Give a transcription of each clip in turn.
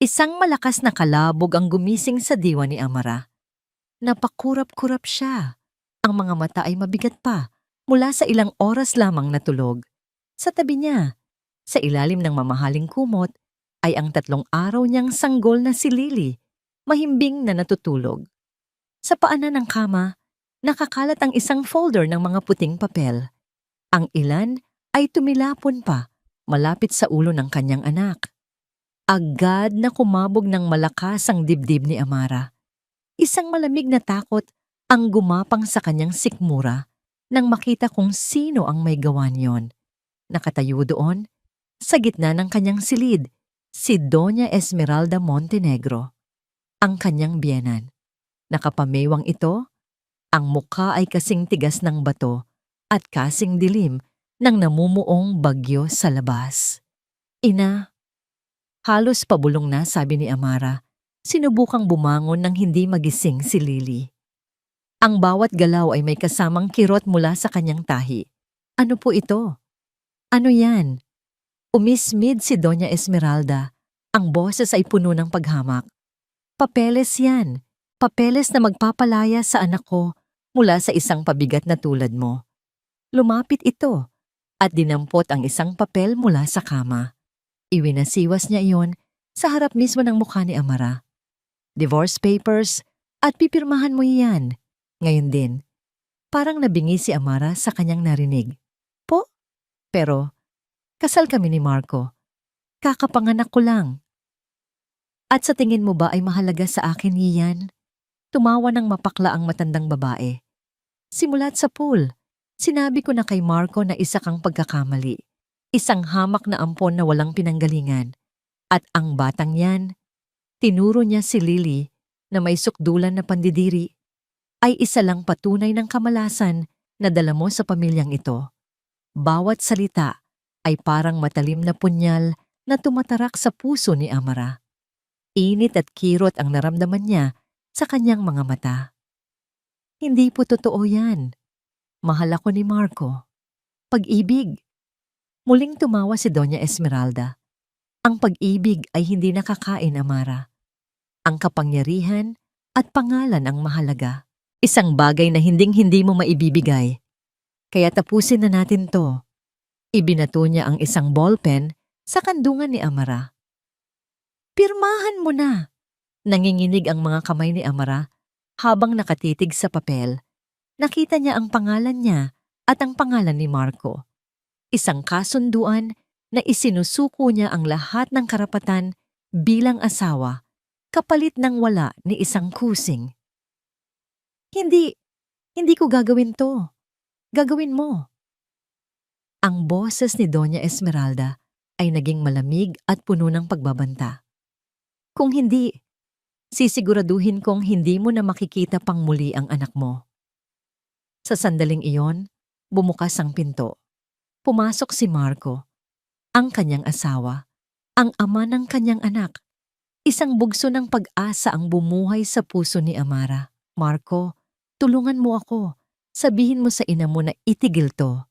Isang malakas na kalabog ang gumising sa diwa ni Amara. Napakurap-kurap siya. Ang mga mata ay mabigat pa mula sa ilang oras lamang na tulog. Sa tabi niya, sa ilalim ng mamahaling kumot, ay ang 3 araw niyang sanggol na si Lily, mahimbing na natutulog. Sa paanan ng kama, nakakalat ang isang folder ng mga puting papel. Ang ilan ay tumilapon pa, malapit sa ulo ng kanyang anak. Agad na kumabog ng malakas ang dibdib ni Amara. Isang malamig na takot ang gumapang sa kanyang sikmura nang makita kung sino ang may gawa niyon. Nakatayo doon, sa gitna ng kanyang silid, si Doña Esmeralda Montenegro, ang kanyang biyenan. Nakapamewang ito, ang mukha ay kasing tigas ng bato at kasing dilim ng namumuong bagyo sa labas. Ina, halos pabulong na, sabi ni Amara. Sinubukang bumangon nang hindi magising si Lily. Ang bawat galaw ay may kasamang kirot mula sa kanyang tahi. Ano po ito? Ano yan? Umismid si Doña Esmeralda. Ang boses ay puno ng paghamak. Papeles yan. Papeles na magpapalaya sa anak ko mula sa isang pabigat na tulad mo. Lumapit ito at dinampot ang isang papel mula sa kama. Iwinasiwas niya iyon sa harap mismo ng mukha ni Amara. Divorce papers at pipirmahan mo iyan. Ngayon din, parang nabingi si Amara sa kanyang narinig. Po? Pero, kasal kami ni Marco. Kakapanganak ko lang. At sa tingin mo ba ay mahalaga sa akin iyan? Tumawa ng mapakla ang matandang babae. Simulat sa pool, sinabi ko na kay Marco na isa kang pagkakamali. Isang hamak na ampon na walang pinanggalingan. At ang batang yan, tinuro niya si Lily na may sukdulan na pandidiri, ay isa lang patunay ng kamalasan na dala mo sa pamilyang ito. Bawat salita ay parang matalim na punyal na tumatarak sa puso ni Amara. Init at kirot ang naramdaman niya sa kanyang mga mata. Hindi po totoo yan. Mahal ako ni Marco. Pag-ibig. Muling tumawa si Doña Esmeralda. Ang pag-ibig ay hindi nakakain, Amara. Ang kapangyarihan at pangalan ang mahalaga. Isang bagay na hinding-hindi mo maibibigay. Kaya tapusin na natin to. Ibinato niya ang isang ballpen sa kandungan ni Amara. Pirmahan mo na! Nanginginig ang mga kamay ni Amara habang nakatitig sa papel. Nakita niya ang pangalan niya at ang pangalan ni Marco. Isang kasunduan na isinusuko niya ang lahat ng karapatan bilang asawa kapalit ng wala ni isang kusing. Hindi ko gagawin to. Gagawin mo. Ang boses ni Doña Esmeralda ay naging malamig at puno ng pagbabanta. Kung hindi, sisiguraduhin kong hindi mo na makikita pang muli ang anak mo. Sa sandaling iyon, bumukas ang pinto. Pumasok si Marco, ang kanyang asawa, ang ama ng kanyang anak. Isang bugso ng pag-asa ang bumuhay sa puso ni Amara. Marco, tulungan mo ako. Sabihin mo sa ina mo na itigil to.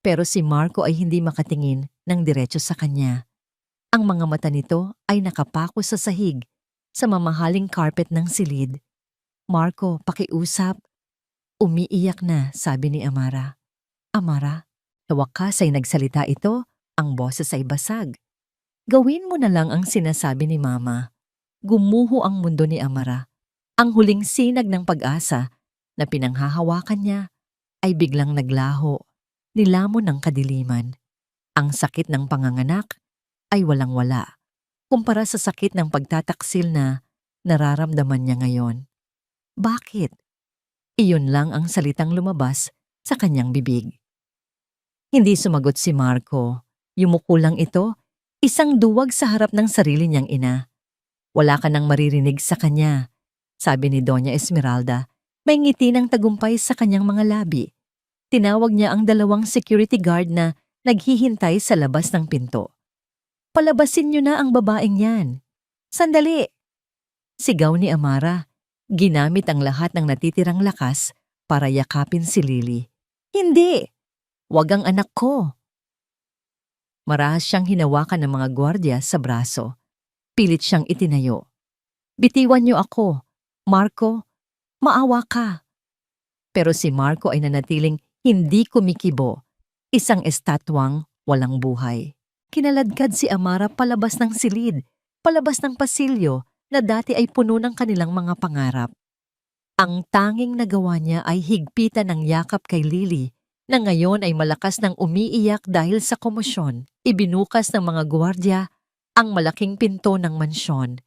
Pero si Marco ay hindi makatingin ng diretso sa kanya. Ang mga mata nito ay nakapako sa sahig, sa mamahaling carpet ng silid. Marco, pakiusap. Umiiyak na, sabi ni Amara. Amara, sa wakas ay nagsalita ito, ang boses ay basag. Gawin mo na lang ang sinasabi ni Mama. Gumuho ang mundo ni Amara. Ang huling sinag ng pag-asa na pinanghahawakan niya ay biglang naglaho, nilamon ng kadiliman. Ang sakit ng panganganak ay walang-wala kumpara sa sakit ng pagtataksil na nararamdaman niya ngayon. Bakit? Iyon lang ang salitang lumabas sa kanyang bibig. Hindi sumagot si Marco. Yumuko lang ito, isang duwag sa harap ng sarili niyang ina. Wala ka nang maririnig sa kanya, sabi ni Doña Esmeralda. May ngiti ng tagumpay sa kanyang mga labi. Tinawag niya ang 2 security guard na naghihintay sa labas ng pinto. Palabasin niyo na ang babaeng yan. Sandali! Sigaw ni Amara. Ginamit ang lahat ng natitirang lakas para yakapin si Lily. Hindi! Wag ang anak ko! Marahas siyang hinawakan ng mga gwardya sa braso. Pilit siyang itinayo. Bitiwan niyo ako. Marco, maawa ka. Pero si Marco ay nanatiling hindi kumikibo. Isang estatwang walang buhay. Kinaladkad si Amara palabas ng silid, palabas ng pasilyo na dati ay puno ng kanilang mga pangarap. Ang tanging nagawa niya ay higpitan ng yakap kay Lily na ngayon ay malakas ng umiiyak dahil sa komosyon. Ibinukas ng mga gwardiya ang malaking pinto ng mansyon.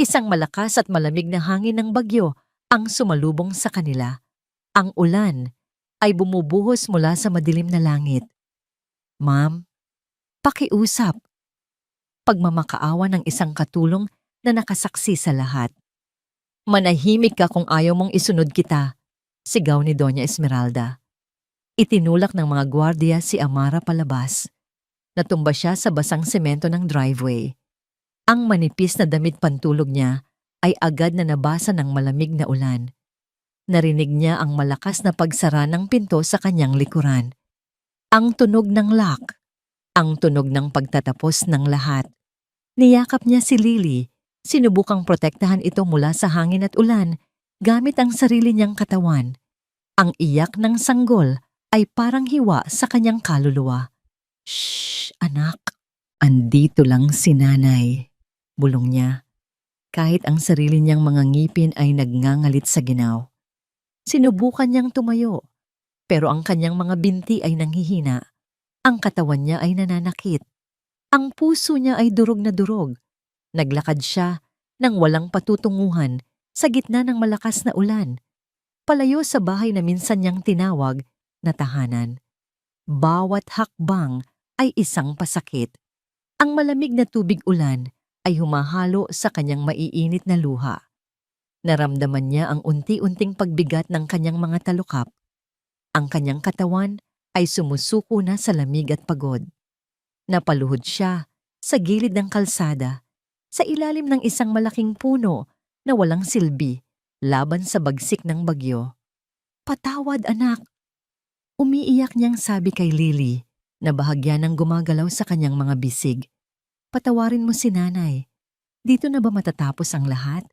Isang malakas at malamig na hangin ng bagyo ang sumalubong sa kanila. Ang ulan ay bumubuhos mula sa madilim na langit. Ma'am, pakiusap. Pagmamakaawa ng isang katulong na nakasaksi sa lahat. Manahimik ka kung ayaw mong isunod kita, sigaw ni Doña Esmeralda. Itinulak ng mga gwardiya si Amara palabas. Natumba siya sa basang semento ng driveway. Ang manipis na damit pantulog niya ay agad na nabasa ng malamig na ulan. Narinig niya ang malakas na pagsara ng pinto sa kanyang likuran. Ang tunog ng lock, ang tunog ng pagtatapos ng lahat. Niyakap niya si Lily, sinubukang protektahan ito mula sa hangin at ulan gamit ang sarili niyang katawan. Ang iyak ng sanggol ay parang hiwa sa kanyang kaluluwa. Shh, anak. Andito lang si nanay, bulong niya. Kahit ang sarili niyang mga ngipin ay nagngangalit sa ginaw. Sinubukan niyang tumayo, pero ang kanyang mga binti ay nanghihina. Ang katawan niya ay nananakit. Ang puso niya ay durog na durog. Naglakad siya nang walang patutunguhan sa gitna ng malakas na ulan. Palayo sa bahay na minsan niyang tinawag na tahanan. Bawat hakbang ay isang pasakit. Ang malamig na tubig ulan ay humahalo sa kanyang maiinit na luha. Naramdaman niya ang unti-unting pagbigat ng kanyang mga talukap. Ang kanyang katawan ay sumusuko na sa lamig at pagod. Napaluhod siya sa gilid ng kalsada, sa ilalim ng isang malaking puno na walang silbi laban sa bagsik ng bagyo. Patawad, anak. Umiiyak niyang sabi kay Lily na bahagya ng gumagalaw sa kanyang mga bisig. Patawarin mo si nanay. Dito na ba matatapos ang lahat?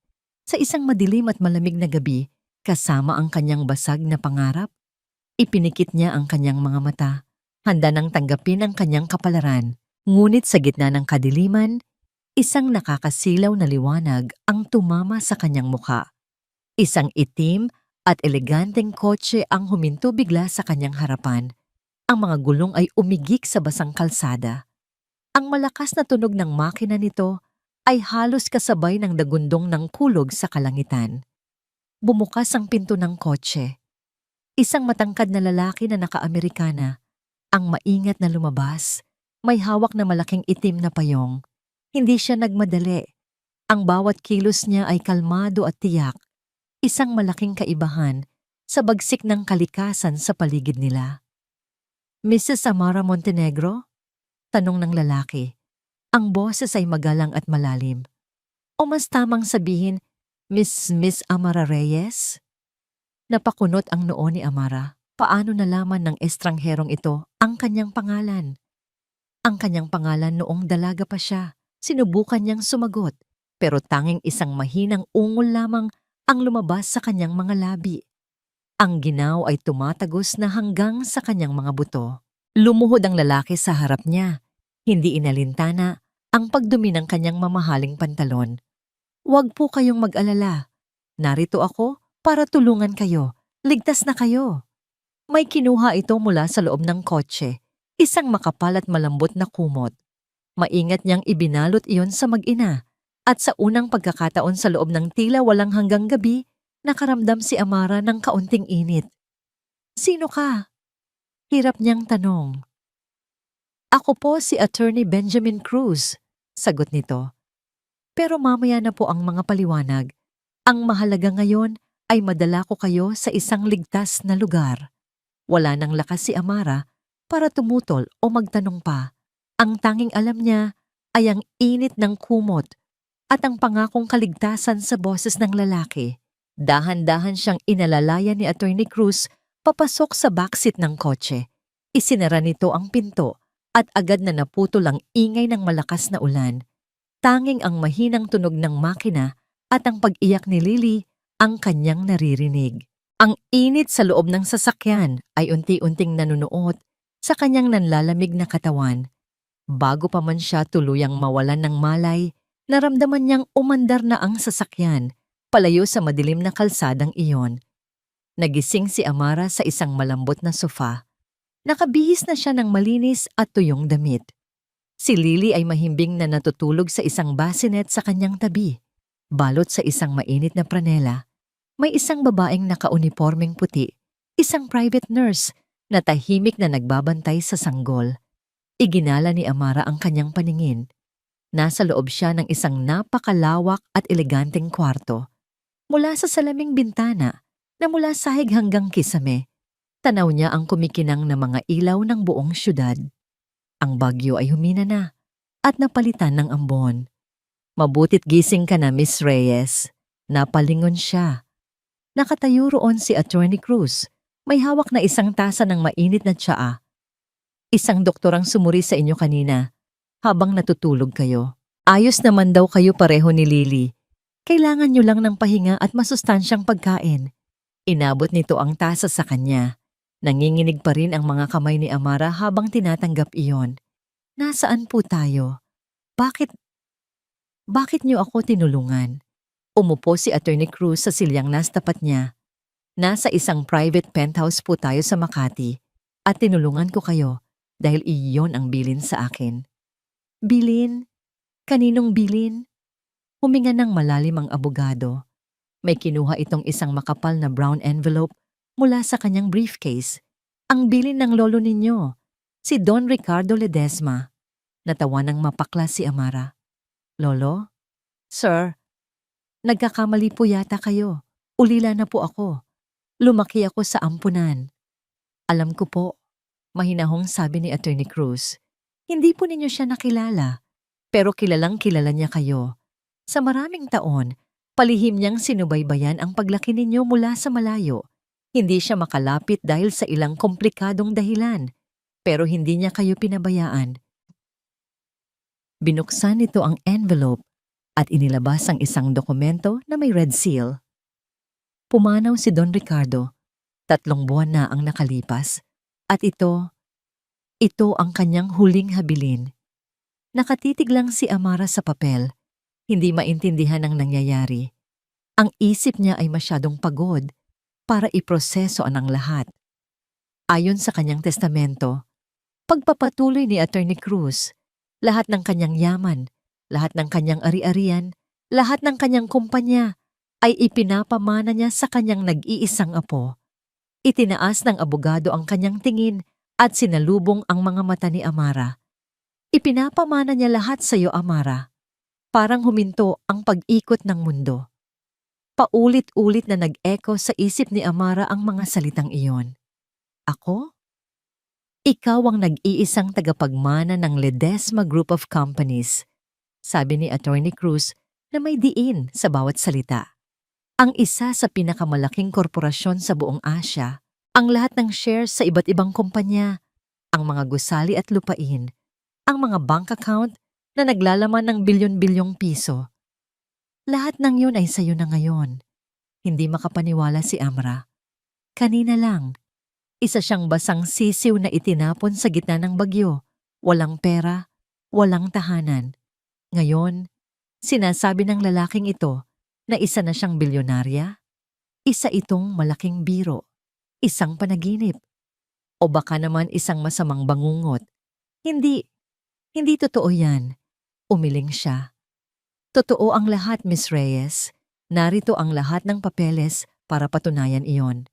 Sa isang madilim at malamig na gabi, kasama ang kanyang basag na pangarap? Ipinikit niya ang kanyang mga mata, handa nang tanggapin ang kanyang kapalaran. Ngunit sa gitna ng kadiliman, isang nakakasilaw na liwanag ang tumama sa kanyang mukha. Isang itim at eleganteng kotse ang huminto bigla sa kanyang harapan. Ang mga gulong ay umigik sa basang kalsada. Ang malakas na tunog ng makina nito ay halos kasabay ng dagundong ng kulog sa kalangitan. Bumukas ang pinto ng kotse. Isang matangkad na lalaki na naka-Amerikana, ang maingat na lumabas, may hawak na malaking itim na payong. Hindi siya nagmadali. Ang bawat kilos niya ay kalmado at tiyak, isang malaking kaibahan sa bagsik ng kalikasan sa paligid nila. Mrs. Amara Montenegro? Tanong ng lalaki. Ang boses ay magalang at malalim. O mas tamang sabihin, Miss Amara Reyes? Napakunot ang noo ni Amara. Paano nalaman ng estrangherong ito ang kanyang pangalan? Ang kanyang pangalan noong dalaga pa siya. Sinubukan niyang sumagot, pero tanging isang mahinang ungol lamang ang lumabas sa kanyang mga labi. Ang ginaw ay tumatagos na hanggang sa kanyang mga buto. Lumuhod ang lalaki sa harap niya. Hindi inalintana ang pagdumi ng kanyang mamahaling pantalon. Huwag po kayong mag-alala. Narito ako para tulungan kayo. Ligtas na kayo. May kinuha ito mula sa loob ng kotse. Isang makapal at malambot na kumot. Maingat niyang ibinalot iyon sa mag-ina. At sa unang pagkakataon sa loob ng tila walang hanggang gabi, nakaramdam si Amara ng kaunting init. Sino ka? Hirap niyang tanong. Ako po si Attorney Benjamin Cruz, sagot nito. Pero mamaya na po ang mga paliwanag. Ang mahalaga ngayon ay madala ko kayo sa isang ligtas na lugar. Wala nang lakas si Amara para tumutol o magtanong pa. Ang tanging alam niya ay ang init ng kumot at ang pangakong kaligtasan sa boses ng lalaki. Dahan-dahan siyang inalalaya ni Attorney Cruz papasok sa backseat ng kotse. Isinara nito ang pinto at agad na naputol ang ingay ng malakas na ulan. Tanging ang mahinang tunog ng makina at ang pag-iyak ni Lily ang kanyang naririnig. Ang init sa loob ng sasakyan ay unti-unting nanunuot sa kanyang nanlalamig na katawan. Bago pa man siya tuluyang mawalan ng malay, naramdaman niyang umandar na ang sasakyan, palayo sa madilim na kalsadang iyon. Nagising si Amara sa isang malambot na sofa. Nakabihis na siya ng malinis at tuyong damit. Si Lily ay mahimbing na natutulog sa isang bassinet sa kanyang tabi. Balot sa isang mainit na pranela, may isang babaeng nakaunipormeng puti, isang private nurse na tahimik na nagbabantay sa sanggol. Iginala ni Amara ang kanyang paningin. Nasa loob siya ng isang napakalawak at eleganteng kwarto. Mula sa salaming bintana, na mula sahig hanggang kisame, tanaw niya ang kumikinang na mga ilaw ng buong syudad. Ang bagyo ay humina na at napalitan ng ambon. Mabutit gising ka na, Miss Reyes. Napalingon siya. Nakatayo roon si Attorney Cruz. May hawak na isang tasa ng mainit na tsaa. Isang doktor ang sumuri sa inyo kanina habang natutulog kayo. Ayos naman daw kayo pareho ni Lily. Kailangan niyo lang ng pahinga at masustansyang pagkain. Inabot nito ang tasa sa kanya. Nanginginig pa rin ang mga kamay ni Amara habang tinatanggap iyon. Nasaan po tayo? Bakit niyo ako tinulungan? Umupo si Attorney Cruz sa silyang nastapat niya. Nasa isang private penthouse po tayo sa Makati at tinulungan ko kayo dahil iyon ang bilin sa akin. Bilin? Kaninong bilin? Huminga ng malalim ang abogado. May kinuha itong isang makapal na brown envelope mula sa kanyang briefcase. Ang bilin ng lolo ninyo, si Don Ricardo Ledesma. Natawa ng mapakla si Amara. Lolo? Sir, nagkakamali po yata kayo. Ulila na po ako. Lumaki ako sa ampunan. Alam ko po, mahinahong sabi ni Attorney Cruz. Hindi po ninyo siya nakilala, pero kilalang kilala niya kayo. Sa maraming taon, palihim niyang sinubaybayan ang paglaki ninyo mula sa malayo. Hindi siya makalapit dahil sa ilang komplikadong dahilan, pero hindi niya kayo pinabayaan. Binuksan nito ang envelope at inilabas ang isang dokumento na may red seal. Pumanaw si Don Ricardo. 3 buwan na ang nakalipas at ito ang kanyang huling habilin. Nakatitig lang si Amara sa papel, hindi maintindihan ang nangyayari. Ang isip niya ay masyadong pagod para iproseso ang lahat. Ayon sa kanyang testamento, pagpapatuloy ni Attorney Cruz, lahat ng kanyang yaman, lahat ng kanyang ari-arian, lahat ng kanyang kumpanya ay ipinapamana niya sa kanyang nag-iisang apo. Itinaas ng abogado ang kanyang tingin at sinalubong ang mga mata ni Amara. Ipinapamana niya lahat sa iyo, Amara. Parang huminto ang pag-ikot ng mundo. Paulit-ulit na nag-echo sa isip ni Amara ang mga salitang iyon. Ako? Ikaw ang nag-iisang tagapagmana ng Ledesma Group of Companies, sabi ni Attorney Cruz na may diin sa bawat salita. Ang isa sa pinakamalaking korporasyon sa buong Asya, ang lahat ng shares sa iba't ibang kumpanya, ang mga gusali at lupain, ang mga bank account na naglalaman ng bilyon-bilyong piso. Lahat ng yun ay sayo na ngayon. Hindi makapaniwala si Amara. Kanina lang, isa siyang basang sisiw na itinapon sa gitna ng bagyo. Walang pera, walang tahanan. Ngayon, sinasabi ng lalaking ito na isa na siyang bilyonarya? Isa itong malaking biro, isang panaginip. O baka naman isang masamang bangungot. Hindi totoo yan. Umiling siya. Totoo ang lahat, Miss Reyes. Narito ang lahat ng papeles para patunayan iyon.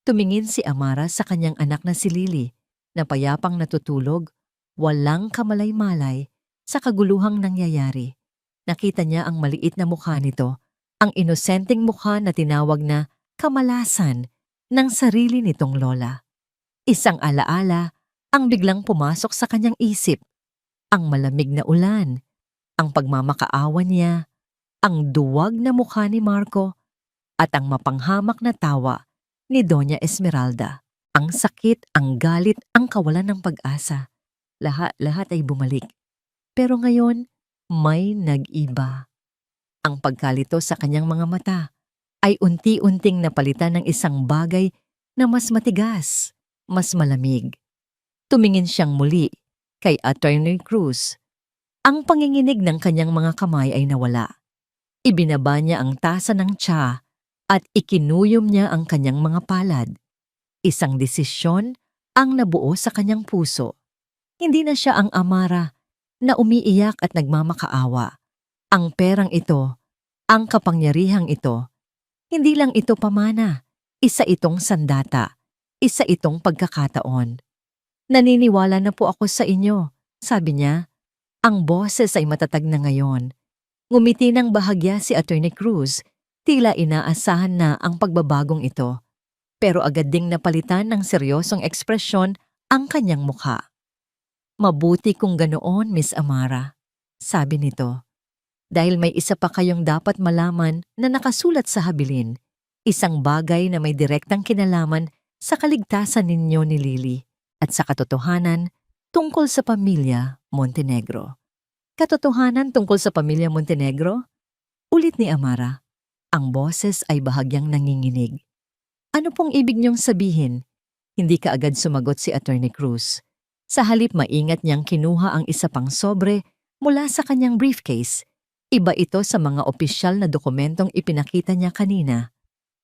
Tumingin si Amara sa kanyang anak na si Lily, na payapang natutulog, walang kamalay-malay sa kaguluhang nangyayari. Nakita niya ang maliit na mukha nito, ang inosenteng mukha na tinawag na kamalasan ng sarili nitong lola. Isang alaala ang biglang pumasok sa kanyang isip. Ang malamig na ulan, ang pagmamakaawa niya, ang duwag na mukha ni Marco, at ang mapanghamak na tawa ni Doña Esmeralda. Ang sakit, ang galit, ang kawalan ng pag-asa. Lahat ay bumalik. Pero ngayon, may nag-iba. Ang pagkalito sa kanyang mga mata ay unti-unting napalitan ng isang bagay na mas matigas, mas malamig. Tumingin siyang muli kay Attorney Cruz. Ang panginginig ng kanyang mga kamay ay nawala. Ibinaba niya ang tasa ng tsa at ikinuyom niya ang kanyang mga palad. Isang desisyon ang nabuo sa kanyang puso. Hindi na siya ang Amara na umiiyak at nagmamakaawa. Ang perang ito, ang kapangyarihang ito, hindi lang ito pamana, isa itong sandata, isa itong pagkakataon. Naniniwala na po ako sa inyo, sabi niya. Ang boses ay matatag na ngayon. Ngumiti ng bahagya si Attorney Cruz, tila inaasahan na ang pagbabagong ito. Pero agad ding napalitan ng seryosong ekspresyon ang kanyang mukha. Mabuti kung ganoon, Miss Amara, sabi nito. Dahil may isa pa kayong dapat malaman na nakasulat sa habilin, isang bagay na may direktang kinalaman sa kaligtasan ninyo ni Lily at sa katotohanan tungkol sa pamilya Montenegro. Katotohanan tungkol sa pamilya Montenegro? Ulit ni Amara. Ang boses ay bahagyang nanginginig. Ano pong ibig niyong sabihin? Hindi ka agad sumagot si Attorney Cruz. Sa halip maingat niyang kinuha ang isa pang sobre mula sa kanyang briefcase. Iba ito sa mga opisyal na dokumentong ipinakita niya kanina.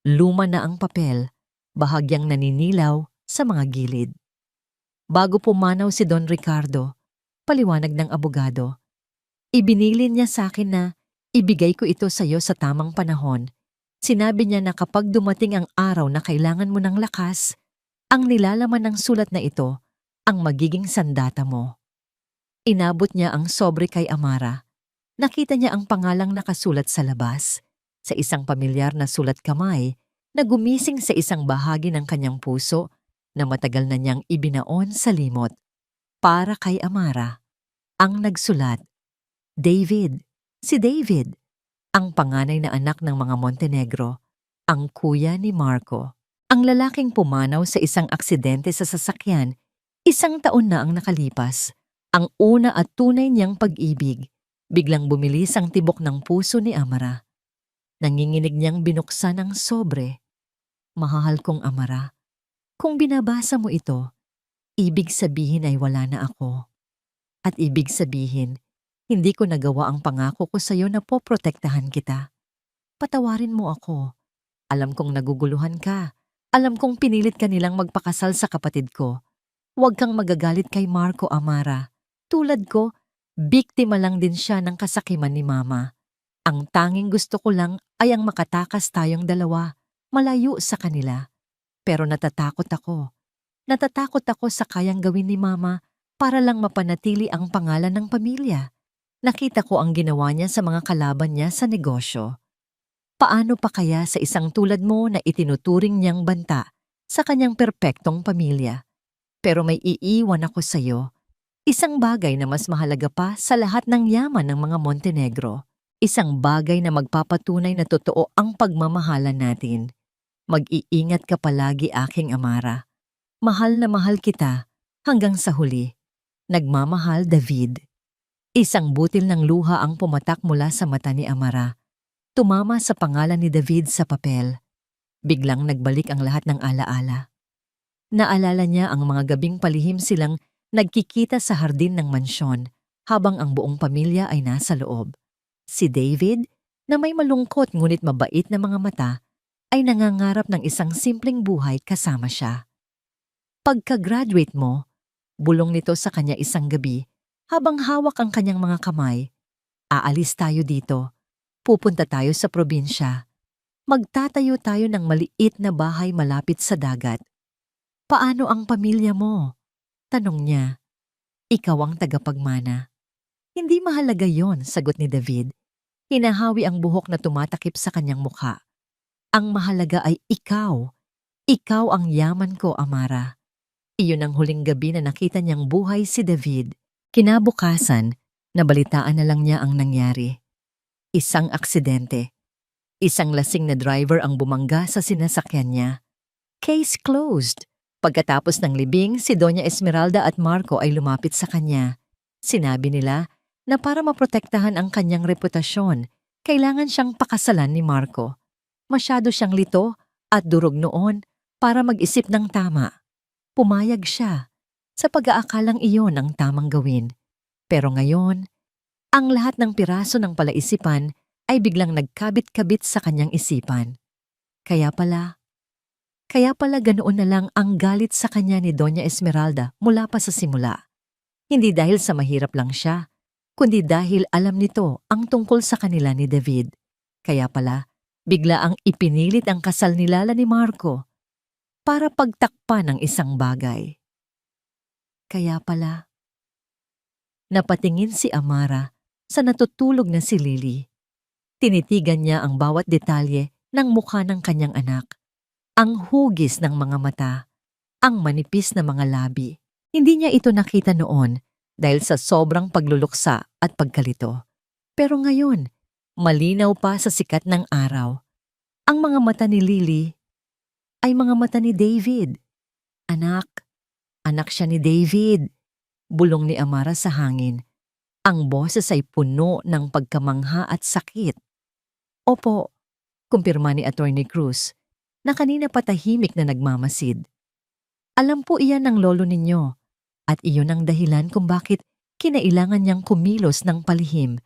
Luma na ang papel, bahagyang naninilaw sa mga gilid. Bago pumanaw si Don Ricardo, paliwanag ng abogado, ibinilin niya sa akin na ibigay ko ito sa iyo sa tamang panahon. Sinabi niya na kapag dumating ang araw na kailangan mo ng lakas, ang nilalaman ng sulat na ito ang magiging sandata mo. Inabot niya ang sobre kay Amara. Nakita niya ang pangalang nakasulat sa labas, sa isang pamilyar na sulat kamay na gumising sa isang bahagi ng kanyang puso na matagal na niyang ibinaon sa limot. Para kay Amara, ang nagsulat, David, si David, ang panganay na anak ng mga Montenegro, ang kuya ni Marco. Ang lalaking pumanaw sa isang aksidente sa sasakyan, 1 taon na ang nakalipas. Ang una at tunay niyang pag-ibig, biglang bumilis ang tibok ng puso ni Amara. Nanginginig niyang binuksan ang sobre. Mahal kong Amara, kung binabasa mo ito, ibig sabihin ay wala na ako. At ibig sabihin, hindi ko nagawa ang pangako ko sa iyo na poprotektahan kita. Patawarin mo ako. Alam kong naguguluhan ka. Alam kong pinilit ka nilang magpakasal sa kapatid ko. Huwag kang magagalit kay Marco, Amara. Tulad ko, biktima lang din siya ng kasakiman ni Mama. Ang tanging gusto ko lang ay ang makatakas tayong dalawa, malayo sa kanila. Pero natatakot ako. Natatakot ako sa kayang gawin ni Mama para lang mapanatili ang pangalan ng pamilya. Nakita ko ang ginawa niya sa mga kalaban niya sa negosyo. Paano pa kaya sa isang tulad mo na itinuturing niyang banta sa kanyang perpektong pamilya? Pero may iiwan ako sa iyo. Isang bagay na mas mahalaga pa sa lahat ng yaman ng mga Montenegro. Isang bagay na magpapatunay na totoo ang pagmamahalan natin. Mag-iingat ka palagi, aking Amara. Mahal na mahal kita hanggang sa huli. Nagmamahal, David. Isang butil ng luha ang pumatak mula sa mata ni Amara. Tumama sa pangalan ni David sa papel. Biglang nagbalik ang lahat ng alaala. Naalala niya ang mga gabing palihim silang nagkikita sa hardin ng mansyon habang ang buong pamilya ay nasa loob. Si David, na may malungkot ngunit mabait na mga mata, ay nangangarap ng isang simpleng buhay kasama siya. Pagka-graduate mo, bulong nito sa kanya isang gabi, habang hawak ang kanyang mga kamay, aalis tayo dito. Pupunta tayo sa probinsya. Magtatayo tayo ng maliit na bahay malapit sa dagat. Paano ang pamilya mo? Tanong niya. Ikaw ang tagapagmana. Hindi mahalaga yon, sagot ni David. Hinahawi ang buhok na tumatakip sa kanyang mukha. Ang mahalaga ay ikaw. Ikaw ang yaman ko, Amara. Iyon ang huling gabi na nakita niyang buhay si David. Kinabukasan, nabalitaan na lang niya ang nangyari. Isang aksidente. Isang lasing na driver ang bumangga sa sinasakyan niya. Case closed. Pagkatapos ng libing, si Doña Esmeralda at Marco ay lumapit sa kanya. Sinabi nila na para maprotektahan ang kanyang reputasyon, kailangan siyang pakasalan ni Marco. Masyado siyang lito at durog noon para mag-isip ng tama. Pumayag siya sa pag-aakalang iyon ang tamang gawin. Pero ngayon, ang lahat ng piraso ng palaisipan ay biglang nagkabit-kabit sa kanyang isipan. Kaya pala ganoon na lang ang galit sa kanya ni Doña Esmeralda mula pa sa simula. Hindi dahil sa mahirap lang siya, kundi dahil alam nito ang tungkol sa kanila ni David. Kaya pala, bigla ang ipinilit ang kasal ni Lala ni Marco para pagtakpan ng isang bagay. Kaya pala, napatingin si Amara sa natutulog na si Lily. Tinitigan niya ang bawat detalye ng mukha ng kanyang anak. Ang hugis ng mga mata, ang manipis na mga labi. Hindi niya ito nakita noon dahil sa sobrang pagluluksa at pagkalito. Pero ngayon, malinaw pa sa sikat ng araw. Ang mga mata ni Lily ay mga mata ni David. Anak siya ni David. Bulong ni Amara sa hangin. Ang boses ay puno ng pagkamangha at sakit. Opo, kumpirma ni Attorney Cruz, na kanina patahimik na nagmamasid. Alam po iyan ng lolo ninyo, at iyon ang dahilan kung bakit kinailangan niyang kumilos ng palihim.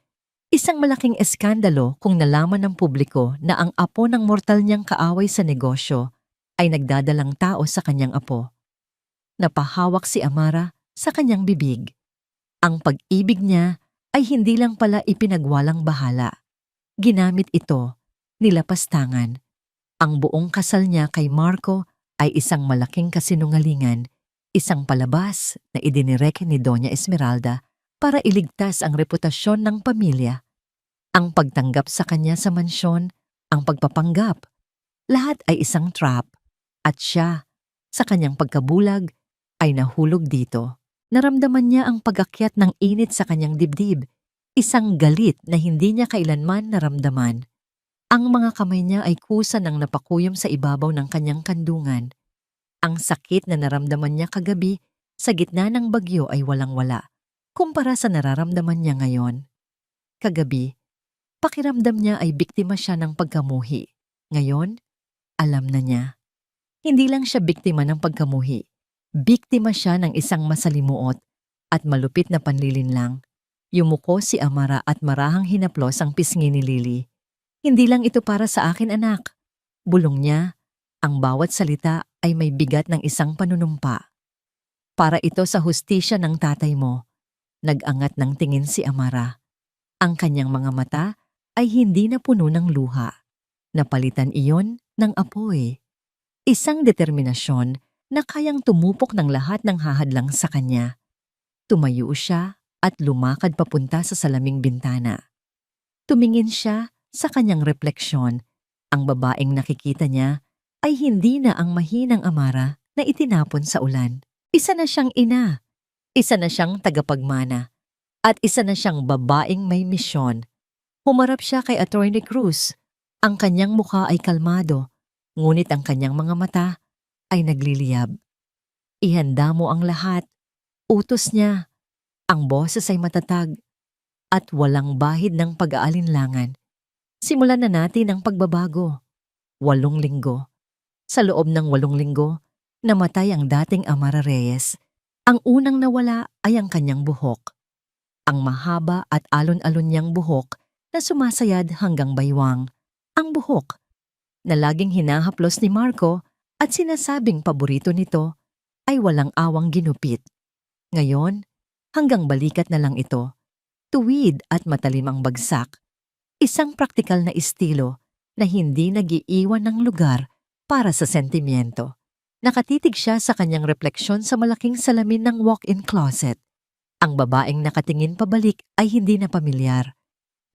Isang malaking eskandalo kung nalaman ng publiko na ang apo ng mortal niyang kaaway sa negosyo ay nagdadalang tao sa kanyang apo. Napahawak si Amara sa kanyang bibig. Ang pag-ibig niya ay hindi lang pala ipinagwalang bahala. Ginamit ito, nilapastangan. Ang buong kasal niya kay Marco ay isang malaking kasinungalingan, isang palabas na idinireke ni Doña Esmeralda para iligtas ang reputasyon ng pamilya. Ang pagtanggap sa kanya sa mansyon, ang pagpapanggap, lahat ay isang trap. At siya, sa kanyang pagkabulag, ay nahulog dito. Naramdaman niya ang pag-akyat ng init sa kanyang dibdib, isang galit na hindi niya kailanman naramdaman. Ang mga kamay niya ay kusa ng napakuyom sa ibabaw ng kanyang kandungan. Ang sakit na naramdaman niya kagabi sa gitna ng bagyo ay walang-wala, kumpara sa nararamdaman niya ngayon. Kagabi, pakiramdam niya ay biktima siya ng pagkamuhi. Ngayon, alam na niya. Hindi lang siya biktima ng pagkamuhi. Biktima siya ng isang masalimuot at malupit na panlilinlang. Yumuko si Amara at marahang hinaplos ang pisngi ni Lily. Hindi lang ito para sa akin, anak. Bulong niya, ang bawat salita ay may bigat ng isang panunumpa. Para ito sa hustisya ng tatay mo. Nag-angat ng tingin si Amara. Ang kanyang mga mata ay hindi na puno ng luha. Napalitan iyon ng apoy. Isang determinasyon na kayang tumupok ng lahat ng hahadlang sa kanya. Tumayo siya at lumakad papunta sa salaming bintana. Tumingin siya sa kanyang refleksyon. Ang babaeng nakikita niya ay hindi na ang mahinang Amara na itinapon sa ulan. Isa na siyang ina, isa na siyang tagapagmana, at isa na siyang babaeng may misyon. Humarap siya kay Attorney Cruz. Ang kanyang mukha ay kalmado, ngunit ang kanyang mga mata ay nagliliyab. Ihanda mo ang lahat. Utos niya. Ang boses ay matatag at walang bahid ng pag-aalinlangan. Simulan na natin ang pagbabago. 8 linggo. Sa loob ng 8 linggo, namatay ang dating Amara Reyes. Ang unang nawala ay ang kanyang buhok. Ang mahaba at alon-alon niyang buhok na sumasayad hanggang baywang. Ang buhok na laging hinahaplos ni Marco at sinasabing paborito nito ay walang awang ginupit. Ngayon, hanggang balikat na lang ito. Tuwid at matalim ang bagsak. Isang praktikal na estilo na hindi nag-iiwan ng lugar para sa sentimiento. Nakatitig siya sa kanyang refleksyon sa malaking salamin ng walk-in closet. Ang babaeng nakatingin pabalik ay hindi na pamilyar.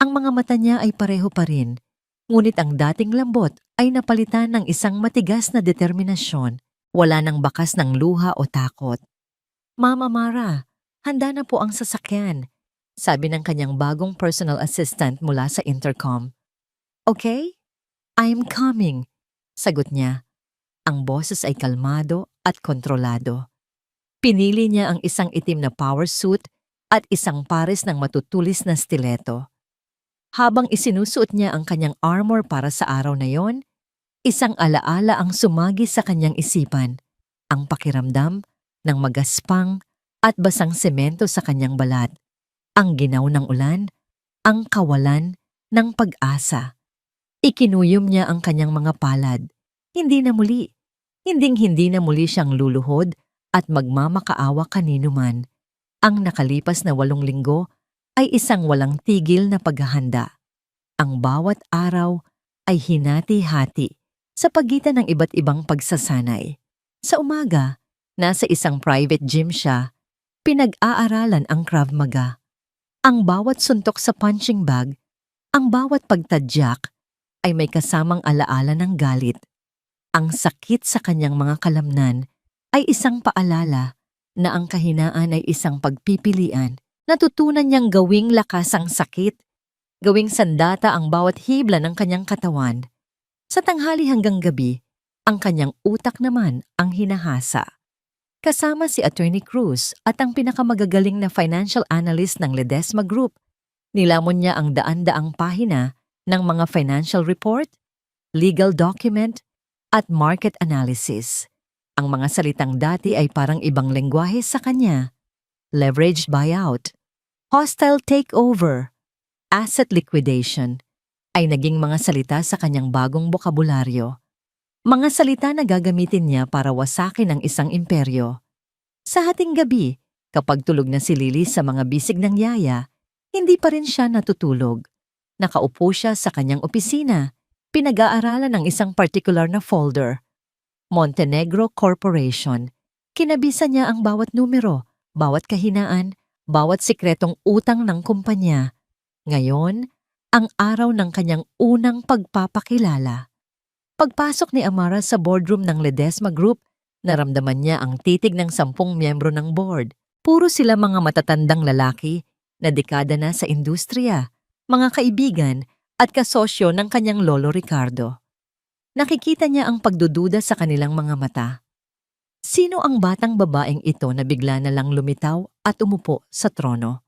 Ang mga mata niya ay pareho pa rin, ngunit ang dating lambot ay napalitan ng isang matigas na determinasyon. Wala nang bakas ng luha o takot. Mama Mara, handa na po ang sasakyan, sabi ng kanyang bagong personal assistant mula sa intercom. Okay? I'm coming, sagot niya. Ang boses ay kalmado at kontrolado. Pinili niya ang isang itim na power suit at isang pares ng matutulis na stiletto. Habang isinusuot niya ang kanyang armor para sa araw na yon, isang alaala ang sumagi sa kanyang isipan, ang pakiramdam ng magaspang at basang semento sa kanyang balat, ang ginaw ng ulan, ang kawalan ng pag-asa. Ikinuyom niya ang kanyang mga palad. Hindi na muli. Hinding-hindi na muli siyang luluhod at magmamakaawa kanino man. Ang nakalipas na 8 linggo ay isang walang tigil na paghahanda. Ang bawat araw ay hinati-hati sa pagitan ng iba't ibang pagsasanay. Sa umaga, nasa isang private gym siya, pinag-aaralan ang Krav Maga. Ang bawat suntok sa punching bag, ang bawat pagtadyak ay may kasamang alaala ng galit. Ang sakit sa kanyang mga kalamnan ay isang paalala na ang kahinaan ay isang pagpipilian. Natutunan niyang gawing lakas ang sakit, gawing sandata ang bawat hibla ng kanyang katawan. Sa tanghali hanggang gabi, ang kanyang utak naman ang hinahasa. Kasama si Attorney Cruz at ang pinakamagagaling na financial analyst ng Ledesma Group, nilamon niya ang daan-daang pahina ng mga financial report, legal document, at market analysis. Ang mga salitang dati ay parang ibang lengguwahe sa kanya. Leveraged buyout, hostile takeover, asset liquidation, ay naging mga salita sa kanyang bagong bokabularyo. Mga salita na gagamitin niya para wasakin ang isang imperyo. Sa hating gabi, kapag tulog na si Lily sa mga bisig ng yaya, hindi pa rin siya natutulog. Nakaupo siya sa kanyang opisina, pinag-aaralan ng isang particular na folder. Montenegro Corporation. Kinabisa niya ang bawat numero, bawat kahinaan, bawat sikretong utang ng kumpanya. Ngayon, ang araw ng kanyang unang pagpapakilala. Pagpasok ni Amara sa boardroom ng Ledesma Group, naramdaman niya ang titig ng 10 miyembro ng board. Puro sila mga matatandang lalaki na dekada na sa industriya, mga kaibigan at kasosyo ng kanyang lolo Ricardo. Nakikita niya ang pagdududa sa kanilang mga mata. Sino ang batang babaeng ito na bigla na lang lumitaw at umupo sa trono?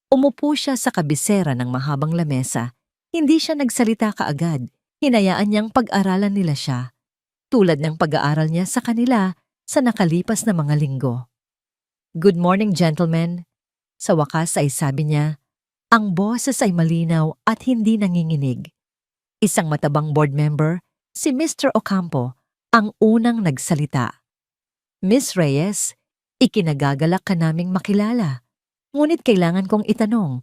Umupo siya sa kabisera ng mahabang lamesa. Hindi siya nagsalita kaagad. Hinayaan niyang pag-aralan nila siya, tulad ng pag-aaral niya sa kanila sa nakalipas na mga linggo. "Good morning, gentlemen." Sa wakas ay sabi niya, ang boses ay malinaw at hindi nanginginig. Isang matabang board member, si Mr. Ocampo, ang unang nagsalita. "Miss Reyes, ikinagagalak ka naming makilala. Ngunit kailangan kong itanong,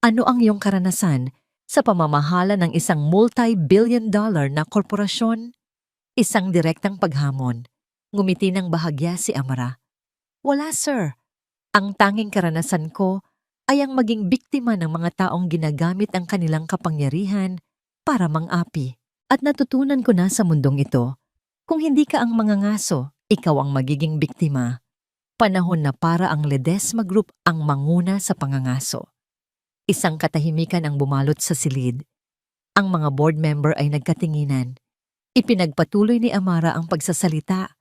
ano ang iyong karanasan sa pamamahala ng isang multi-billion-dollar na korporasyon?" Isang direktang paghamon. Ngumiti ng bahagya si Amara. "Wala, sir. Ang tanging karanasan ko ay ang maging biktima ng mga taong ginagamit ang kanilang kapangyarihan para mang-api. At natutunan ko na sa mundong ito, kung hindi ka ang mangangaso, ikaw ang magiging biktima. Panahon na para ang Ledesma Group ang manguna sa pangangaso." Isang katahimikan ang bumalot sa silid. Ang mga board member ay nagkatinginan. Ipinagpatuloy ni Amara ang pagsasalita.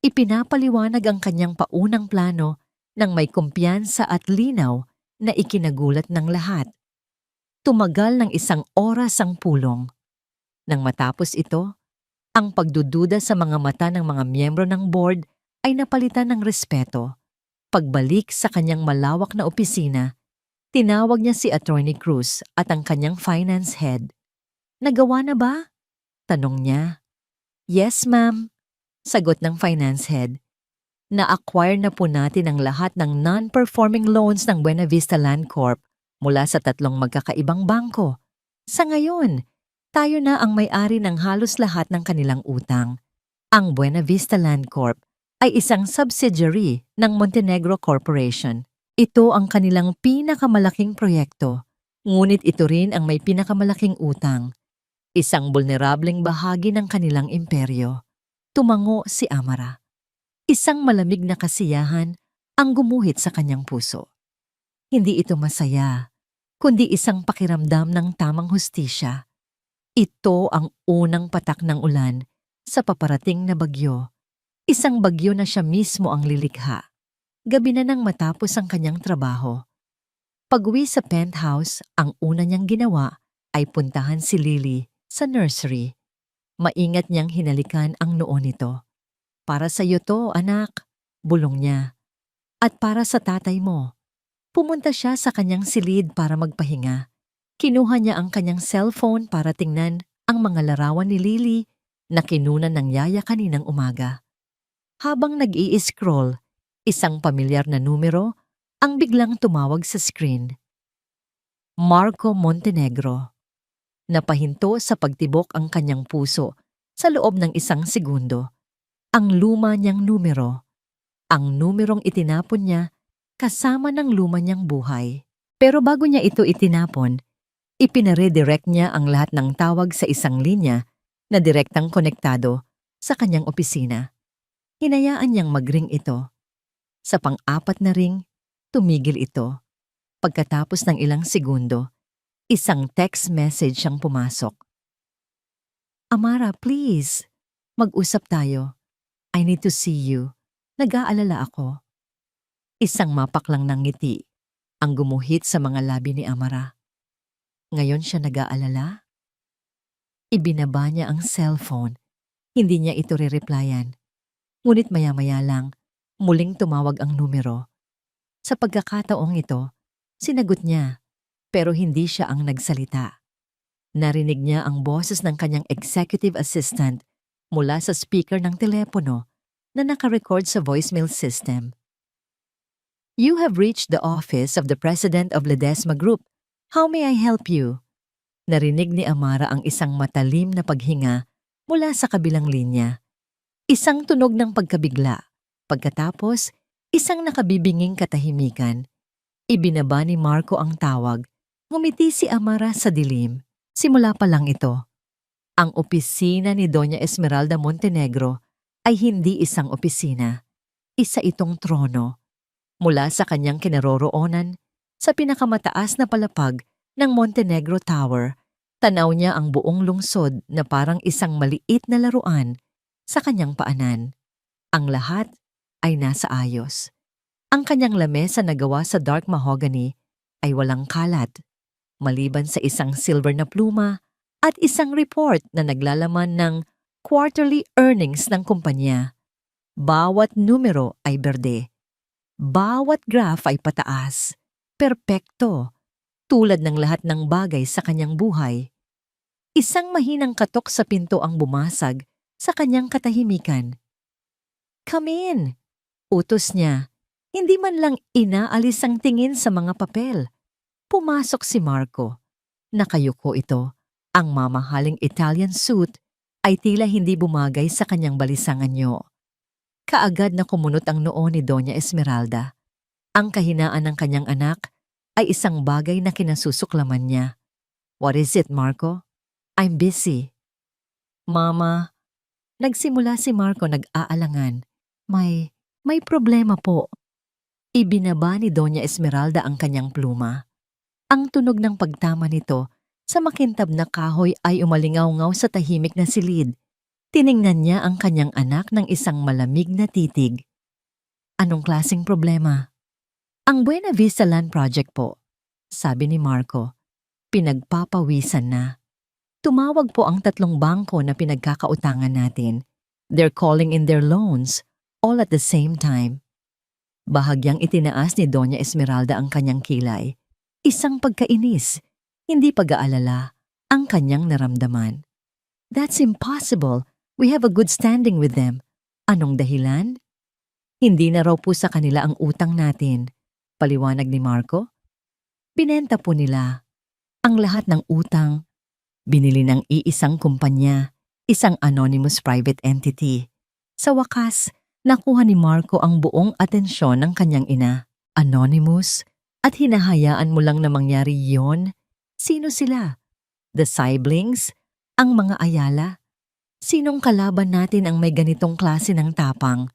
Ipinapaliwanag ang kanyang paunang plano ng may kumpiyansa at linaw na ikinagulat ng lahat. Tumagal ng 1 oras ang pulong. Nang matapos ito, ang pagdududa sa mga mata ng mga miyembro ng board ay napalitan ng respeto. Pagbalik sa kanyang malawak na opisina, tinawag niya si Attorney Cruz at ang kanyang finance head. "Nagawa na ba?" tanong niya. "Yes, ma'am," sagot ng finance head. "Na-acquire na po natin ang lahat ng non-performing loans ng Buena Vista Land Corp mula sa 3 magkakaibang bangko. Sa ngayon, tayo na ang may-ari ng halos lahat ng kanilang utang. Ang Buena Vista Land Corp ay isang subsidiary ng Montenegro Corporation. Ito ang kanilang pinakamalaking proyekto, ngunit ito rin ang may pinakamalaking utang. Isang vulnerableng bahagi ng kanilang imperyo." Tumango si Amara. Isang malamig na kasiyahan ang gumuhit sa kanyang puso. Hindi ito masaya, kundi isang pakiramdam ng tamang hustisya. Ito ang unang patak ng ulan sa paparating na bagyo. Isang bagyo na siya mismo ang lilikha. Gabi na nang matapos ang kanyang trabaho. Pag-uwi sa penthouse, ang una niyang ginawa ay puntahan si Lily sa nursery. Maingat niyang hinalikan ang noo nito. "Para sa iyo to, anak," bulong niya. "At para sa tatay mo." Pumunta siya sa kanyang silid para magpahinga. Kinuha niya ang kanyang cellphone para tingnan ang mga larawan ni Lily na kinunan ng yaya kaninang umaga. Habang nag-i-scroll, isang pamilyar na numero ang biglang tumawag sa screen. Marco Montenegro. Napahinto sa pagtibok ang kanyang puso sa loob ng isang segundo. Ang luma niyang numero. Ang numerong itinapon niya kasama ng luma niyang buhay. Pero bago niya ito itinapon, ipinaredirect niya ang lahat ng tawag sa isang linya na direktang konektado sa kanyang opisina. Hinayaan niyang mag-ring ito. Sa pang-apat na ring, tumigil ito. Pagkatapos ng ilang segundo, isang text message siyang pumasok. "Amara, please. Mag-usap tayo. I need to see you. Nag-aalala ako." Isang mapaklang ng ngiti ang gumuhit sa mga labi ni Amara. Ngayon siya nag-aalala? Ibinaba niya ang cellphone. Hindi niya ito re-replyan. Ngunit maya-maya lang, muling tumawag ang numero. Sa pagkakataong ito, sinagot niya, pero hindi siya ang nagsalita. Narinig niya ang boses ng kanyang executive assistant mula sa speaker ng telepono na nakarecord sa voicemail system. "You have reached the office of the president of Ledesma Group. How may I help you?" Narinig ni Amara ang isang matalim na paghinga mula sa kabilang linya. Isang tunog ng pagkabigla. Pagkatapos, isang nakabibinging katahimikan. Ibinaba ni Marco ang tawag. Ngumiti si Amara sa dilim. Simula pa lang ito. Ang opisina ni Doña Esmeralda Montenegro ay hindi isang opisina. Isa itong trono. Mula sa kanyang kinaroroonan, sa pinakamataas na palapag ng Montenegro Tower, tanaw niya ang buong lungsod na parang isang maliit na laruan sa kanyang paanan. Ang lahat ay nasa ayos. Ang kanyang lamesa na gawa sa dark mahogany ay walang kalat, maliban sa isang silver na pluma at isang report na naglalaman ng quarterly earnings ng kumpanya. Bawat numero ay berde. Bawat graph ay pataas. Perpekto. Tulad ng lahat ng bagay sa kanyang buhay. Isang mahinang katok sa pinto ang bumasag sa kanyang katahimikan. "Come in," utos niya. Hindi man lang inaalis ang tingin sa mga papel. Pumasok si Marco. Nakayuko ito. Ang mamahaling Italian suit ay tila hindi bumagay sa kanyang balisang anyo. Kaagad na kumunot ang noo ni Doña Esmeralda. Ang kahinaan ng kanyang anak ay isang bagay na kinasusuklaman niya. "What is it, Marco?" "I'm busy." "Mama," nagsimula si Marco nag-aalangan. May problema po." Ibinaba ni Doña Esmeralda ang kanyang pluma. Ang tunog ng pagtama nito sa makintab na kahoy ay umalingaw-ngaw sa tahimik na silid. Tiningnan niya ang kanyang anak ng isang malamig na titig. "Anong klaseng problema?" "Ang Buena Vista Land Project po," sabi ni Marco. Pinagpapawisan na. "Tumawag po ang 3 bangko na pinagkakautangan natin. They're calling in their loans, all at the same time." Bahagyang itinaas ni Doña Esmeralda ang kanyang kilay. Isang pagkainis, hindi pag-aalala, ang kanyang naramdaman. "That's impossible. We have a good standing with them." "Anong dahilan?" "Hindi na raw po sa kanila ang utang natin," paliwanag ni Marco. "Binenta po nila ang lahat ng utang. Binili ng iisang kumpanya, isang anonymous private entity." Sa wakas, nakuha ni Marco ang buong atensyon ng kanyang ina. Anonymous? At hinahayaan mo lang na mangyari yon? Sino sila? The siblings? Ang mga Ayala? Sinong kalaban natin ang may ganitong klase ng tapang?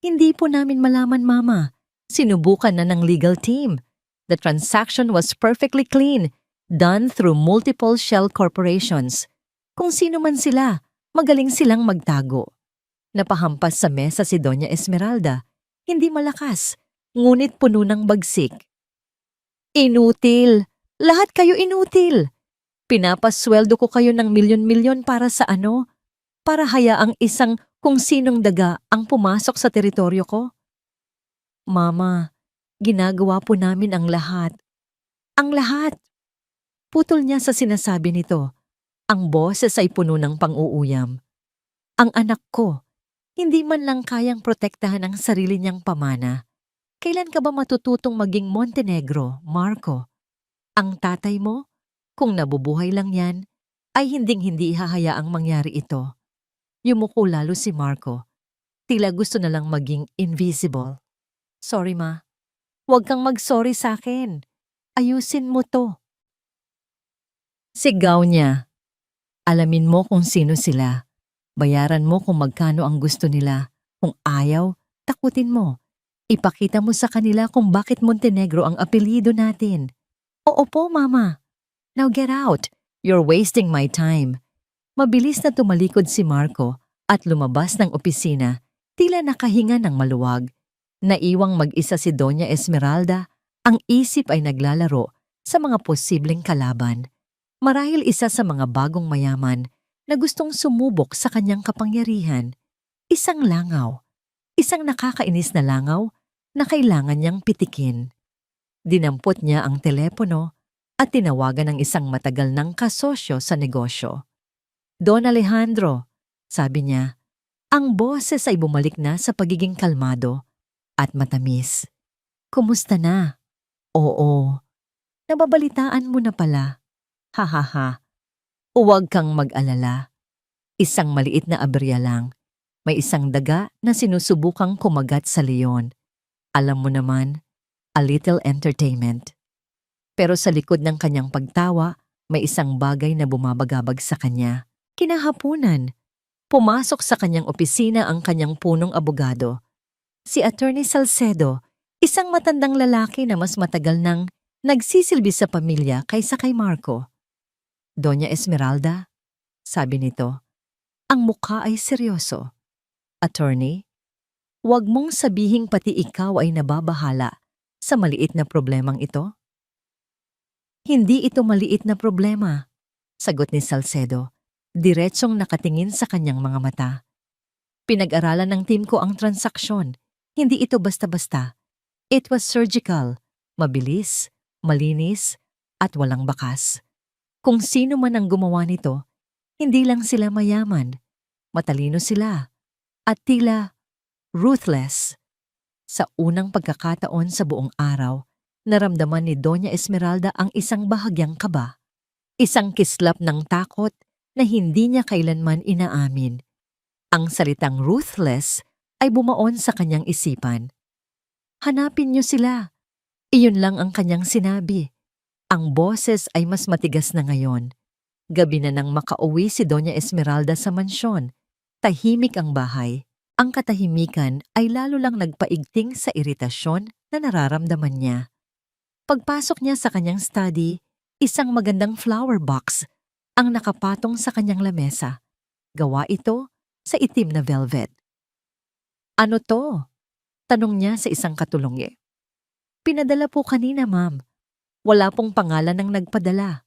"Hindi po namin malaman, Mama. Sinubukan na ng legal team. The transaction was perfectly clean, done through multiple shell corporations. Kung sino man sila, magaling silang magtago." Napahampas sa mesa si Doña Esmeralda. Hindi malakas, ngunit puno ng bagsik. Inutil. Lahat kayo inutil. Pinapasweldo ko kayo ng milyon-milyon para sa ano? Para hayaang isang kung sinong daga ang pumasok sa teritoryo ko? Mama, ginagawa po namin ang lahat. Ang lahat. Putol niya sa sinasabi nito. Ang boses ay puno ng pang-uuyam. Ang anak ko, hindi man lang kayang protektahan ang sarili niyang pamana. Kailan ka ba matututong maging Montenegro, Marco? Ang tatay mo, kung nabubuhay lang yan, ay hinding-hindi hahayaang mangyari ito. Yumuko lalo si Marco. Tila gusto na lang maging invisible. Sorry ma. Huwag kang mag-sorry sa akin. Ayusin mo to. Sigaw niya. Alamin mo kung sino sila. Bayaran mo kung magkano ang gusto nila. Kung ayaw, takutin mo. Ipakita mo sa kanila kung bakit Montenegro ang apelyido natin. Oo po, Mama. Now get out. You're wasting my time. Mabilis na tumalikod si Marco at lumabas ng opisina, tila nakahinga ng maluwag. Naiwang mag-isa si Doña Esmeralda, ang isip ay naglalaro sa mga posibleng kalaban. Marahil isa sa mga bagong mayaman na gustong sumubok sa kanyang kapangyarihan. Isang langaw. Isang nakakainis na langaw na kailangan niyang pitikin. Dinampot niya ang telepono at tinawagan ng isang matagal ng kasosyo sa negosyo. Don Alejandro, sabi niya, ang boses ay bumalik na sa pagiging kalmado at matamis. Kumusta na? Oo. Nababalitaan mo na pala. Hahaha. Huwag kang mag-alala. Isang maliit na aberya lang. May isang daga na sinusubukang kumagat sa leon. Alam mo naman, a little entertainment. Pero sa likod ng kanyang pagtawa, may isang bagay na bumabagabag sa kanya. Kinahapunan, pumasok sa kanyang opisina ang kanyang punong abogado. Si Attorney Salcedo, isang matandang lalaki na mas matagal nang nagsisilbi sa pamilya kaysa kay Marco. Doña Esmeralda, sabi nito, ang mukha ay seryoso. Attorney, huwag mong sabihing pati ikaw ay nababahala sa maliit na problemang ito. Hindi ito maliit na problema, sagot ni Salcedo, diretsong nakatingin sa kanyang mga mata. Pinag-aralan ng team ko ang transaksyon. Hindi ito basta-basta. It was surgical, mabilis, malinis, at walang bakas. Kung sino man ang gumawa nito, hindi lang sila mayaman, matalino sila, at tila ruthless. Sa unang pagkakataon sa buong araw, naramdaman ni Doña Esmeralda ang isang bahagyang kaba. Isang kislap ng takot na hindi niya kailanman inaamin. Ang salitang ruthless ay bumaon sa kanyang isipan. Hanapin niyo sila. Iyon lang ang kanyang sinabi. Ang boses ay mas matigas na ngayon. Gabi na nang makauwi si Doña Esmeralda sa mansyon. Tahimik ang bahay. Ang katahimikan ay lalo lang nagpaigting sa iritasyon na nararamdaman niya. Pagpasok niya sa kanyang study, isang magandang flower box ang nakapatong sa kanyang lamesa. Gawa ito sa itim na velvet. Ano to? Tanong niya sa isang katulongye. Pinadala po kanina, ma'am. Wala pong pangalan ng nagpadala.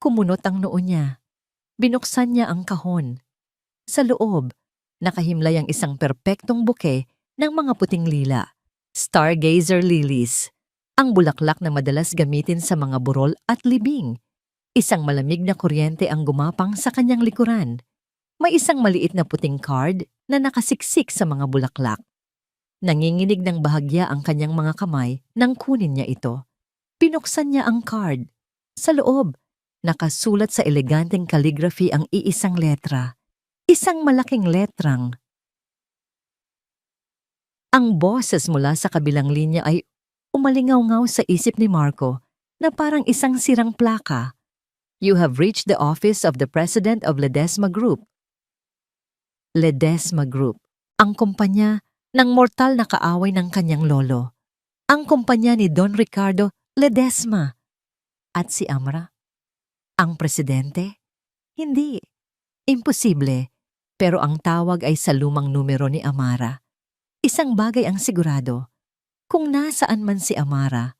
Kumunot ang noo niya. Binuksan niya ang kahon. Sa loob, nakahimlay ang isang perpektong buke ng mga puting lila. Stargazer lilies. Ang bulaklak na madalas gamitin sa mga burol at libing. Isang malamig na kuryente ang gumapang sa kanyang likuran. May isang maliit na puting card na nakasiksik sa mga bulaklak. Nanginginig ng bahagya ang kanyang mga kamay nang kunin niya ito. Pinuksan niya ang card. Sa loob, nakasulat sa eleganteng calligraphy ang iisang letra. Isang malaking letrang. Ang boses mula sa kabilang linya ay umalingaw-ngaw sa isip ni Marco na parang isang sirang plaka. You have reached the office of the President of Ledesma Group. Ledesma Group, ang kumpanya ng mortal na kaaway ng kanyang lolo. Ang kumpanya ni Don Ricardo Ledesma. At si Amara? Ang presidente? Hindi. Imposible. Pero ang tawag ay sa lumang numero ni Amara. Isang bagay ang sigurado. Kung nasaan man si Amara,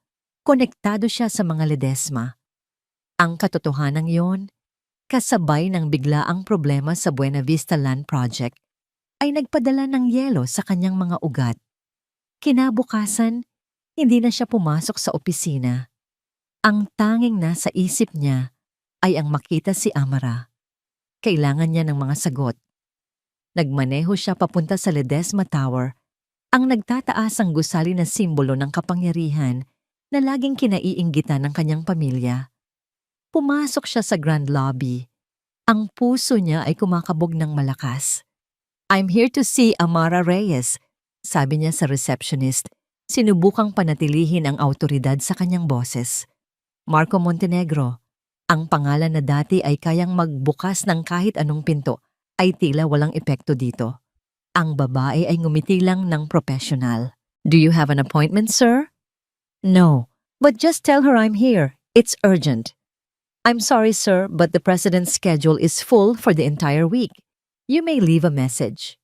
Konektado siya sa mga Ledesma. Ang katotohanan yon, kasabay ng biglaang problema sa Buena Vista Land Project, ay nagpadala ng yelo sa kanyang mga ugat. Kinabukasan, hindi na siya pumasok sa opisina. Ang tanging nasa isip niya ay ang makita si Amara. Kailangan niya ng mga sagot. Nagmaneho siya papunta sa Ledesma Tower, ang nagtataasang gusali na simbolo ng kapangyarihan na laging kinaiinggitan ng kanyang pamilya. Pumasok siya sa Grand Lobby. Ang puso niya ay kumakabog ng malakas. "I'm here to see Amara Reyes," sabi niya sa receptionist. Sinubukang panatilihin ang awtoridad sa kanyang boses. Marco Montenegro, ang pangalan na dati ay kayang magbukas ng kahit anong pinto, ay tila walang epekto dito. Ang babae ay ngumiti lang ng professional. "Do you have an appointment, sir?" "No, but just tell her I'm here. It's urgent." "I'm sorry, sir, but the president's schedule is full for the entire week. You may leave a message."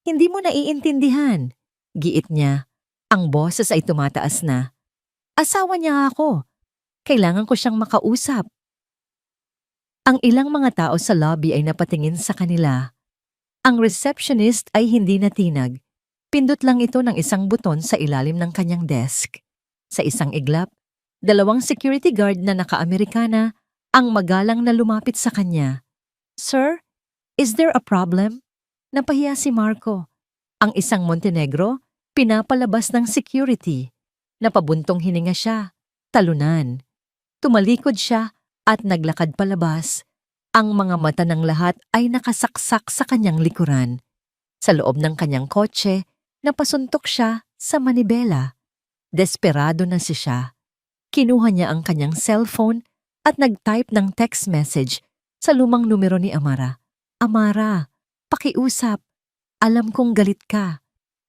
"Hindi mo naiintindihan," giit niya. Ang boses ay tumataas na. "Asawa niya ako. Kailangan ko siyang makausap." Ang ilang mga tao sa lobby ay napatingin sa kanila. Ang receptionist ay hindi natinag. Pindot lang ito ng isang buton sa ilalim ng kanyang desk. Sa isang iglap, 2 security guard na naka-Amerikana ang magalang na lumapit sa kanya. "Sir, is there a problem?" Napahiya si Marco. Ang isang Montenegro, pinapalabas ng security. Napabuntong hininga siya. Talunan. Tumalikod siya at naglakad palabas. Ang mga mata ng lahat ay nakasaksak sa kanyang likuran. Sa loob ng kanyang kotse, napasuntok siya sa manibela. Desperado na siya. Kinuha niya ang kanyang cellphone at nag-type ng text message sa lumang numero ni Amara. "Amara, pakiusap. Alam kong galit ka,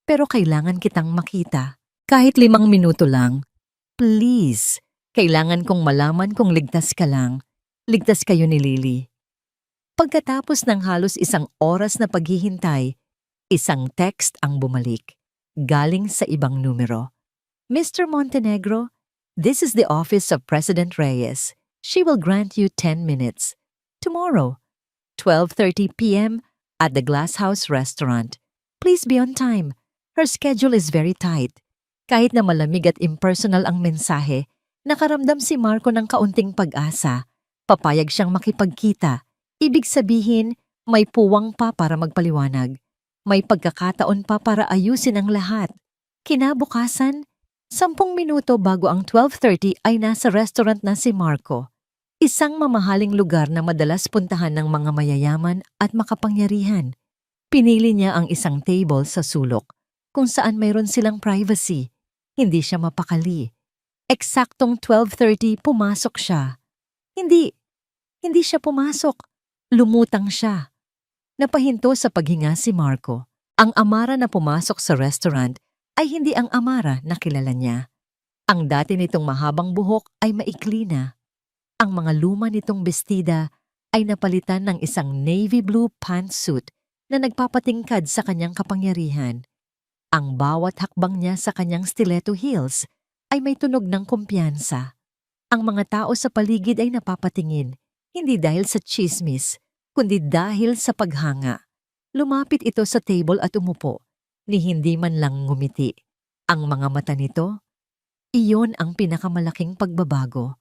pero kailangan kitang makita. Kahit 5 minuto lang. Please, kailangan kong malaman kung ligtas ka lang. Ligtas kayo ni Lily." Pagkatapos ng halos 1 oras na paghihintay, isang text ang bumalik, galing sa ibang numero. "Mr. Montenegro, this is the office of President Reyes. She will grant you 10 minutes. Tomorrow, 12:30 p.m. at the Glass House Restaurant. Please be on time. Her schedule is very tight." Kahit na malamig at impersonal ang mensahe, nakaramdam si Marco ng kaunting pag-asa. Papayag siyang makipagkita. Ibig sabihin, may puwang pa para magpaliwanag. May pagkakataon pa para ayusin ang lahat. Kinabukasan, 10 minuto bago ang 12:30 ay nasa restaurant na si Marco. Isang mamahaling lugar na madalas puntahan ng mga mayayaman at makapangyarihan. Pinili niya ang isang table sa sulok, kung saan mayroon silang privacy. Hindi siya mapakali. Eksaktong 12:30 pumasok siya. Hindi siya pumasok. Lumutang siya. Napahinto sa paghinga si Marco. Ang Amara na pumasok sa restaurant ay hindi ang Amara na kilala niya. Ang dati nitong mahabang buhok ay maikli na. Ang mga luma nitong bestida ay napalitan ng isang navy blue pantsuit na nagpapatingkad sa kanyang kapangyarihan. Ang bawat hakbang niya sa kanyang stiletto heels ay may tunog ng kumpiyansa. Ang mga tao sa paligid ay napapatingin, hindi dahil sa chismis, kundi dahil sa paghanga. Lumapit ito sa table at umupo, ni hindi man lang ngumiti. Ang mga mata nito, iyon ang pinakamalaking pagbabago.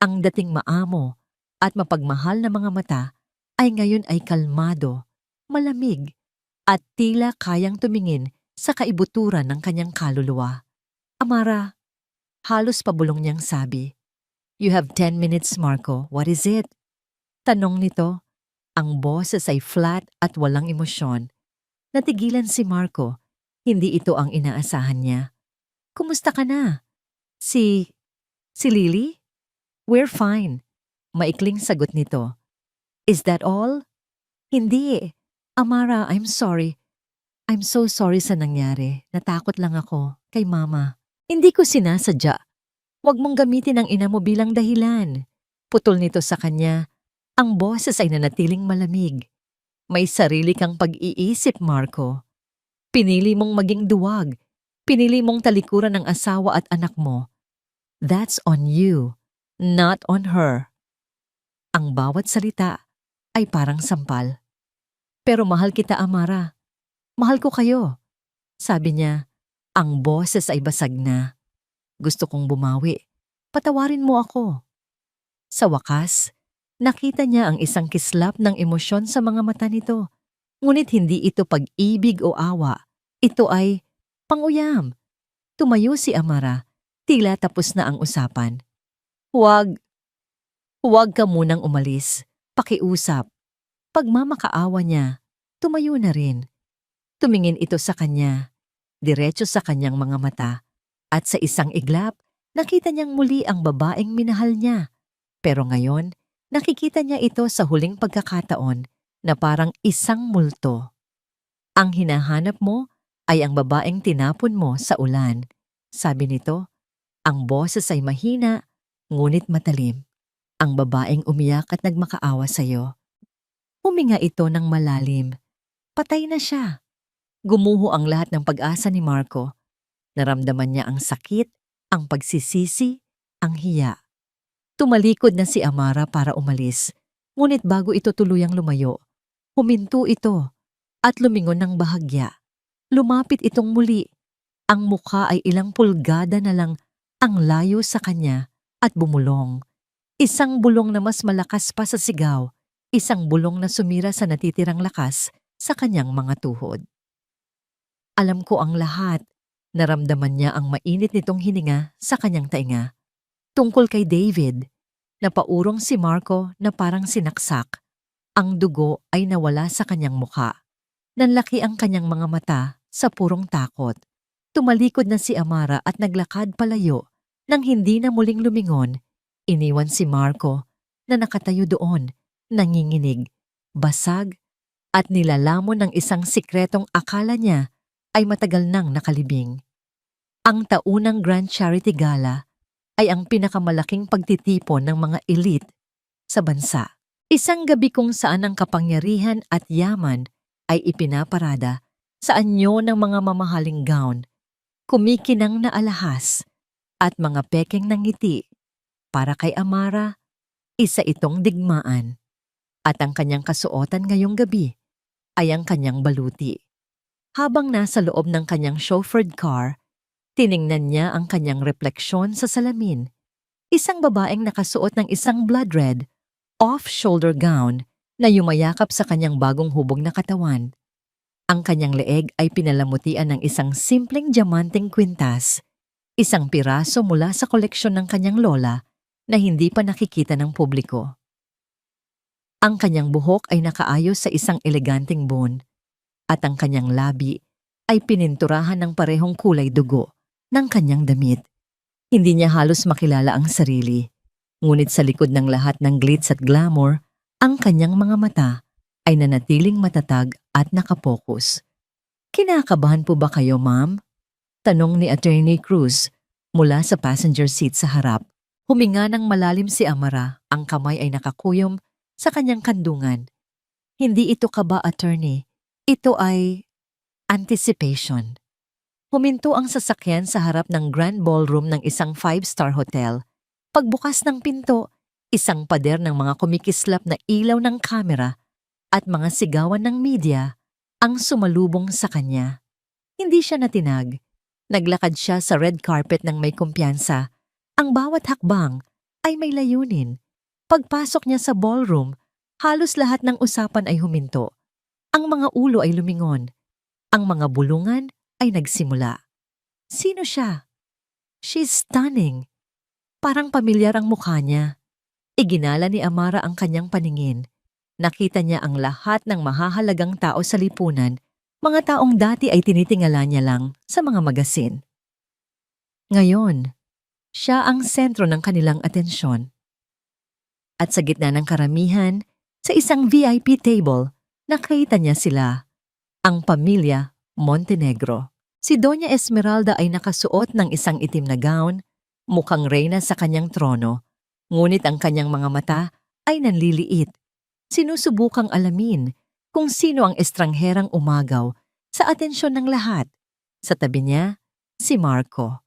Ang dating maamo at mapagmahal na mga mata ay ngayon ay kalmado, malamig, at tila kayang tumingin sa kaibuturan ng kanyang kaluluwa. "Amara," halos pabulong niyang sabi. "You have 10 minutes, Marco. What is it?" Tanong nito. Ang boses ay flat at walang emosyon. Natigilan si Marco. Hindi ito ang inaasahan niya. "Kumusta ka na?" Si Lily?" "We're fine." Maikling sagot nito. "Is that all?" "Hindi. Amara, I'm sorry. I'm so sorry sa nangyari. Natakot lang ako kay Mama. Hindi ko sinasadya. Huwag mong gamitin ang ina mo bilang dahilan." Putol nito sa kanya. Ang boses ay nanatiling malamig. "May sarili kang pag-iisip, Marco. Pinili mong maging duwag. Pinili mong talikuran ng asawa at anak mo. That's on you, not on her. Ang bawat salita ay parang sampal. Pero mahal kita, Amara. Mahal ko kayo. Sabi niya, ang boses ay basag na. Gusto kong bumawi. Patawarin mo ako. Sa wakas, nakita niya ang isang kislap ng emosyon sa mga mata nito. Ngunit hindi ito pag-ibig o awa. Ito ay panguyam. Tumayo si Amara. Tila tapos na ang usapan. Huwag ka munang umalis. Pakiusap. Pagmamakaawa niya, tumayo na rin. Tumingin ito sa kanya, diretso sa kanyang mga mata. At sa isang iglap, nakita niyang muli ang babaeng minahal niya. Pero ngayon, nakikita niya ito sa huling pagkakataon na parang isang multo. Ang hinahanap mo ay ang babaeng tinapon mo sa ulan. Sabi nito, ang boses ay mahina, ngunit matalim. Ang babaeng umiyak at nagmakaawa sa iyo. Huminga ito ng malalim. Patay na siya. Gumuho ang lahat ng pag-asa ni Marco. Naramdaman niya ang sakit, ang pagsisisi, ang hiya. Tumalikod na si Amara para umalis. Ngunit bago ito tuluyang lumayo, huminto ito at lumingon ng bahagya. Lumapit itong muli. Ang mukha ay ilang pulgada na lang ang layo sa kanya at bumulong. Isang bulong na mas malakas pa sa sigaw. Isang bulong na sumira sa natitirang lakas sa kanyang mga tuhod. Alam ko ang lahat. Naramdaman niya ang mainit nitong hininga sa kanyang tainga. Tungkol kay David, napaurong si Marco na parang sinaksak. Ang dugo ay nawala sa kanyang mukha. Nanlaki ang kanyang mga mata sa purong takot. Tumalikod na si Amara at naglakad palayo. Nang hindi na muling lumingon, iniwan si Marco na nakatayo doon, nanginginig, basag, at nilalamon ng isang sikretong akala niya ay matagal nang nakalibing. Ang taunang Grand Charity Gala ay ang pinakamalaking pagtitipon ng mga elite sa bansa. Isang gabi kung saan ang kapangyarihan at yaman ay ipinaparada sa anyo ng mga mamahaling gown, kumikinang na alahas, at mga pekeng ng ngiti. Para kay Amara, isa itong digmaan. At ang kanyang kasuotan ngayong gabi ay ang kanyang baluti. Habang nasa loob ng kanyang chauffeured car, tiningnan niya ang kanyang refleksyon sa salamin. Isang babaeng nakasuot ng isang blood red, off-shoulder gown na yumayakap sa kanyang bagong hubog na katawan. Ang kanyang leeg ay pinalamutian ng isang simpleng diamanteng kwintas, isang piraso mula sa koleksyon ng kanyang lola na hindi pa nakikita ng publiko. Ang kanyang buhok ay nakaayos sa isang eleganteng bun, at ang kanyang labi ay pininturahan ng parehong kulay dugo ng kanyang damit. Hindi niya halos makilala ang sarili, ngunit sa likod ng lahat ng glitz at glamour, ang kanyang mga mata ay nanatiling matatag at nakapokus. Kinakabahan po ba kayo, ma'am? Tanong ni Attorney Cruz mula sa passenger seat sa harap. Huminga ng malalim si Amara, ang kamay ay nakakuyom sa kanyang kandungan. Hindi ito kaba, attorney. Ito ay anticipation. Huminto ang sasakyan sa harap ng grand ballroom ng isang 5-star hotel. Pagbukas ng pinto, isang pader ng mga kumikislap na ilaw ng kamera at mga sigawan ng media ang sumalubong sa kanya. Hindi siya natinag. Naglakad siya sa red carpet ng may kumpiyansa. Ang bawat hakbang ay may layunin. Pagpasok niya sa ballroom, halos lahat ng usapan ay huminto. Ang mga ulo ay lumingon. Ang mga bulungan ay nagsimula. Sino siya? She's stunning. Parang pamilyar ang mukha niya. Iginala ni Amara ang kanyang paningin. Nakita niya ang lahat ng mahahalagang tao sa lipunan, mga taong dati ay tinitingala niya lang sa mga magasin. Ngayon, siya ang sentro ng kanilang atensyon. At sa gitna ng karamihan, sa isang VIP table, nakita niya sila, ang pamilya Montenegro. Si Doña Esmeralda ay nakasuot ng isang itim na gown, mukhang reyna sa kanyang trono, ngunit ang kanyang mga mata ay nanliliit. Sinusubukang alamin kung sino ang estrangherang umagaw sa atensyon ng lahat. Sa tabi niya, si Marco.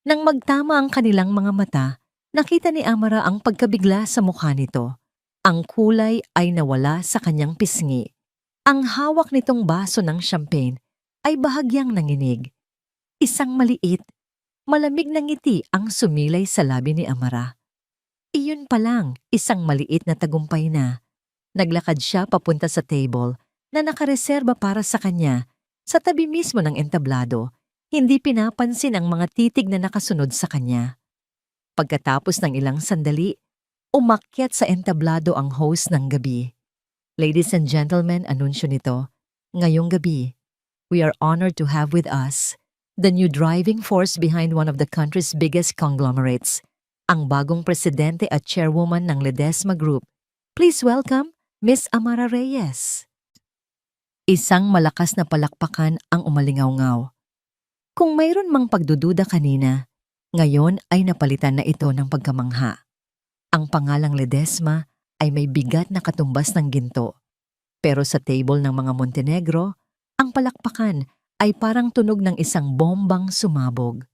Nang magtama ang kanilang mga mata, nakita ni Amara ang pagkabigla sa mukha nito. Ang kulay ay nawala sa kanyang pisngi. Ang hawak nitong baso ng champagne ay bahagyang nanginig. Isang maliit, malamig na ngiti ang sumilay sa labi ni Amara. Iyon pa lang, isang maliit na tagumpay na. Naglakad siya papunta sa table na nakareserba para sa kanya sa tabi mismo ng entablado. Hindi pinapansin ang mga titig na nakasunod sa kanya. Pagkatapos ng ilang sandali, umakyat sa entablado ang host ng gabi. Ladies and gentlemen, anunsyo nito, ngayong gabi, we are honored to have with us the new driving force behind one of the country's biggest conglomerates, ang bagong presidente at chairwoman ng Ledesma Group. Please welcome Miss Amara Reyes. Isang malakas na palakpakan ang umalingaw-ngaw. Kung mayroon mang pagdududa kanina, ngayon ay napalitan na ito ng pagkamangha. Ang pangalang Ledesma ay may bigat na katumbas ng ginto. Pero sa table ng mga Montenegro, ang palakpakan ay parang tunog ng isang bombang sumabog.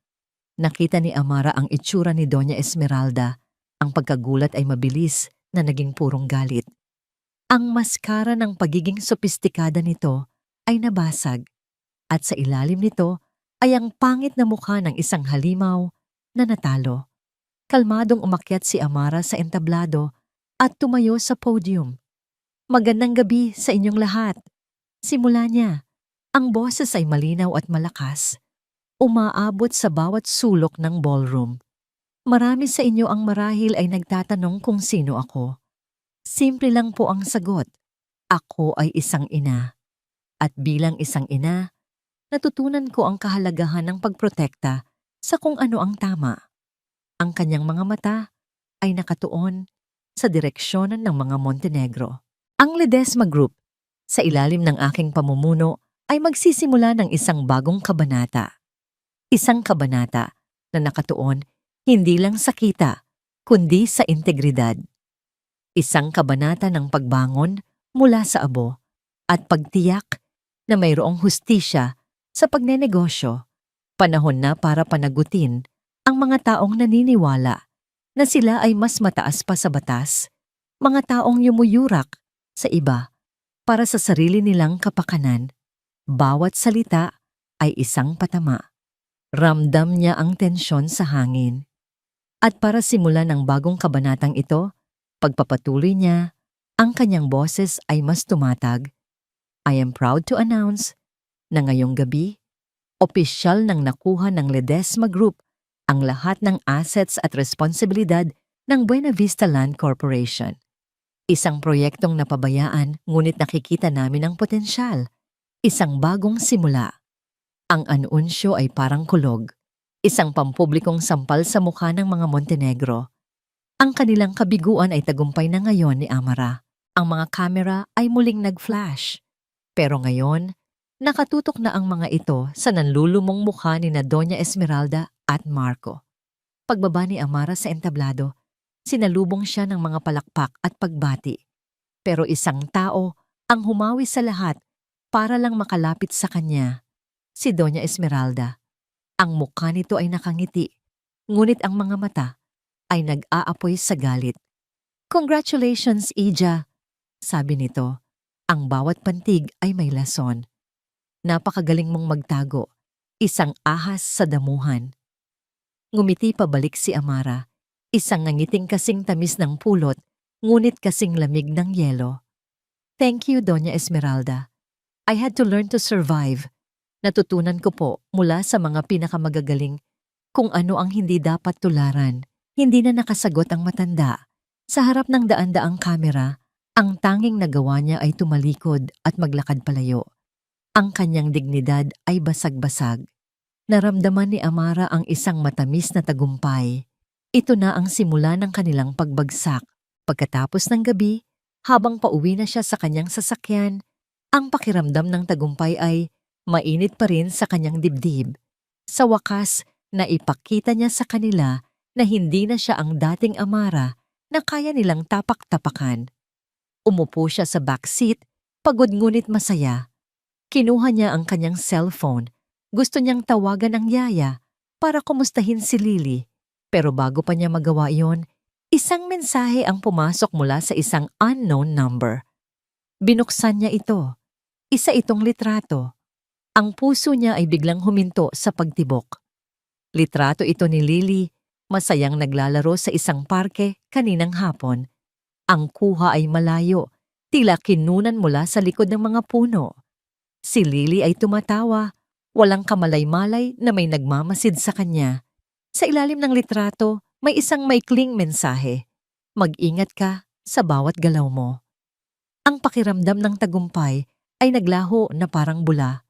Nakita ni Amara ang itsura ni Doña Esmeralda. Ang pagkagulat ay mabilis na naging purong galit. Ang maskara ng pagiging sopistikada nito ay nabasag at sa ilalim nito ay ang pangit na mukha ng isang halimaw na natalo. Kalmadong umakyat si Amara sa entablado at tumayo sa podium. Magandang gabi sa inyong lahat. Simula niya, ang boses ay malinaw at malakas. Umaabot sa bawat sulok ng ballroom. Marami sa inyo ang marahil ay nagtatanong kung sino ako. Simple lang po ang sagot. Ako ay isang ina. At bilang isang ina, natutunan ko ang kahalagahan ng pagprotekta sa kung ano ang tama. Ang kanyang mga mata ay nakatuon sa direksyonan ng mga Montenegro. Ang Ledesma Group, sa ilalim ng aking pamumuno, ay magsisimula ng isang bagong kabanata. Isang kabanata na nakatuon hindi lang sa kita, kundi sa integridad. Isang kabanata ng pagbangon mula sa abo at pagtiyak na mayroong hustisya sa pagnenegosyo. Panahon na para panagutin ang mga taong naniniwala na sila ay mas mataas pa sa batas, mga taong yumuyurak sa iba para sa sarili nilang kapakanan. Bawat salita ay isang patama. Ramdam niya ang tensyon sa hangin. At para simulan ang bagong kabanatang ito, pagpapatuloy niya, ang kanyang boses ay mas tumatag. I am proud to announce na ngayong gabi, opisyal nang nakuha ng Ledesma Group ang lahat ng assets at responsibilidad ng Buena Vista Land Corporation. Isang proyektong napabayaan ngunit nakikita namin ang potensyal. Isang bagong simula. Ang anunsyo ay parang kulog. Isang pampublikong sampal sa mukha ng mga Montenegro. Ang kanilang kabiguan ay tagumpay na ngayon ni Amara. Ang mga kamera ay muling nag-flash. Pero ngayon, nakatutok na ang mga ito sa nanlulumong mukha ni na Doña Esmeralda at Marco. Pagbaba ni Amara sa entablado, sinalubong siya ng mga palakpak at pagbati. Pero isang tao ang humawi sa lahat para lang makalapit sa kanya, si Doña Esmeralda. Ang mukha nito ay nakangiti, ngunit ang mga mata ay nag-aapoy sa galit. Congratulations, Ija, sabi nito. Ang bawat pantig ay may lason. Napakagaling mong magtago, isang ahas sa damuhan. Ngumiti pabalik si Amara, isang nangiting kasing tamis ng pulot, ngunit kasing lamig ng yelo. Thank you, Doña Esmeralda. I had to learn to survive. Natutunan ko po mula sa mga pinakamagagaling kung ano ang hindi dapat tularan. Hindi na nakasagot ang matanda. Sa harap ng daan-daang kamera, ang tanging nagawa niya ay tumalikod at maglakad palayo. Ang kanyang dignidad ay basag-basag. Naramdaman ni Amara ang isang matamis na tagumpay. Ito na ang simula ng kanilang pagbagsak. Pagkatapos ng gabi, habang pauwi na siya sa kanyang sasakyan, ang pakiramdam ng tagumpay ay mainit pa rin sa kanyang dibdib. Sa wakas, naipakita niya sa kanila na hindi na siya ang dating Amara na kaya nilang tapak-tapakan. Umupo siya sa backseat, pagod ngunit masaya. Kinuha niya ang kanyang cellphone. Gusto niyang tawagan ang yaya, para kumustahin si Lily. Pero bago pa niya magawa iyon, isang mensahe ang pumasok mula sa isang unknown number. Binuksan niya ito. Isa itong litrato. Ang puso niya ay biglang huminto sa pagtibok. Litrato ito ni Lily, masayang naglalaro sa isang parke kaninang hapon. Ang kuha ay malayo, tila kinunan mula sa likod ng mga puno. Si Lily ay tumatawa, walang kamalay-malay na may nagmamasid sa kanya. Sa ilalim ng litrato, may isang maikling mensahe. Mag-ingat ka sa bawat galaw mo. Ang pakiramdam ng tagumpay ay naglaho na parang bula.